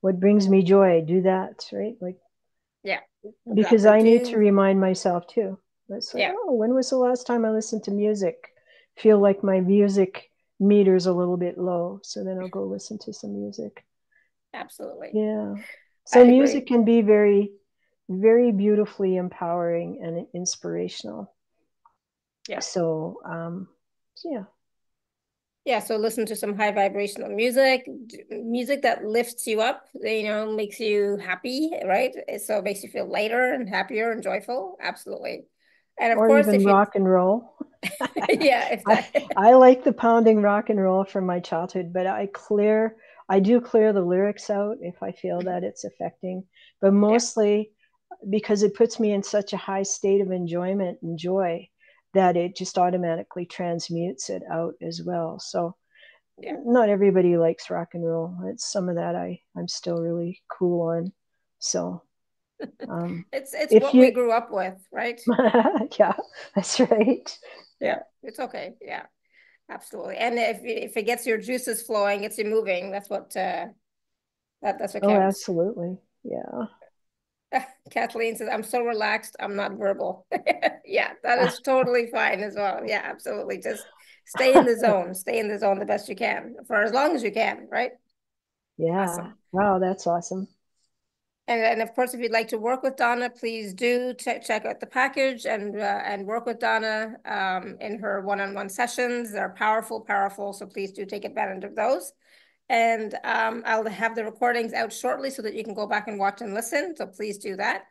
what brings me joy, do that, right? Like, because I need to remind myself too. It's like, oh, when was the last time I listened to music? Feel like my music meter's a little bit low, so then I'll go listen to some music. Absolutely. Yeah. So music can be very, very beautifully empowering and inspirational. Yeah. So, yeah. Yeah, so listen to some high vibrational music that lifts you up, you know, makes you happy, right? So it makes you feel lighter and happier and joyful. Absolutely. And of course, even rock and roll. Yeah, exactly. I like the pounding rock and roll from my childhood, but I do clear the lyrics out if I feel that it's affecting, but mostly because it puts me in such a high state of enjoyment and joy that it just automatically transmutes it out as well. So not everybody likes rock and roll. It's some of that I'm still really cool on. So it's what we grew up with, right? Yeah, that's right. Yeah, it's okay. Yeah, absolutely. And if it gets your juices flowing, gets you moving, that's what that's what counts. Oh, absolutely. Yeah. Kathleen says, I'm so relaxed, I'm not verbal. Yeah, that is totally fine as well. Yeah, absolutely. Just stay in the zone. Stay in the zone the best you can for as long as you can, right? Yeah. Awesome. Wow, that's awesome. And of course, if you'd like to work with Donna, please do check out the package and work with Donna in her one-on-one sessions. They're powerful, powerful. So please do take advantage of those. And I'll have the recordings out shortly so that you can go back and watch and listen. So please do that.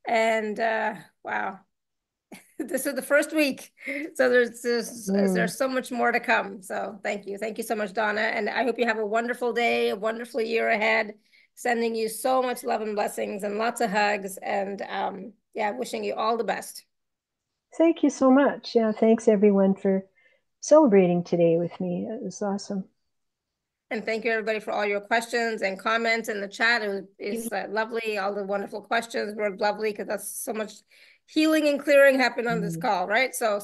And wow, this is the first week. So there's so much more to come. So thank you. Thank you so much, Donna. And I hope you have a wonderful day, a wonderful year ahead. Sending you so much love and blessings and lots of hugs. And yeah, wishing you all the best. Thank you so much. Yeah, thanks everyone for celebrating today with me. It was awesome. And thank you everybody for all your questions and comments in the chat. It's lovely. All the wonderful questions were lovely because that's so much healing and clearing happened on this call, right? So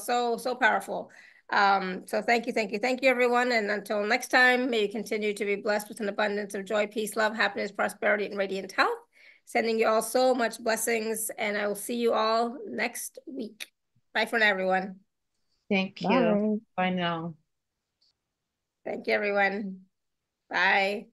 powerful. So thank you everyone. And until next time, may you continue to be blessed with an abundance of joy, peace, love, happiness, prosperity, and radiant health. Sending you all so much blessings, and I will see you all next week. Bye for now, everyone. Thank you. Bye now. Thank you, everyone. Bye.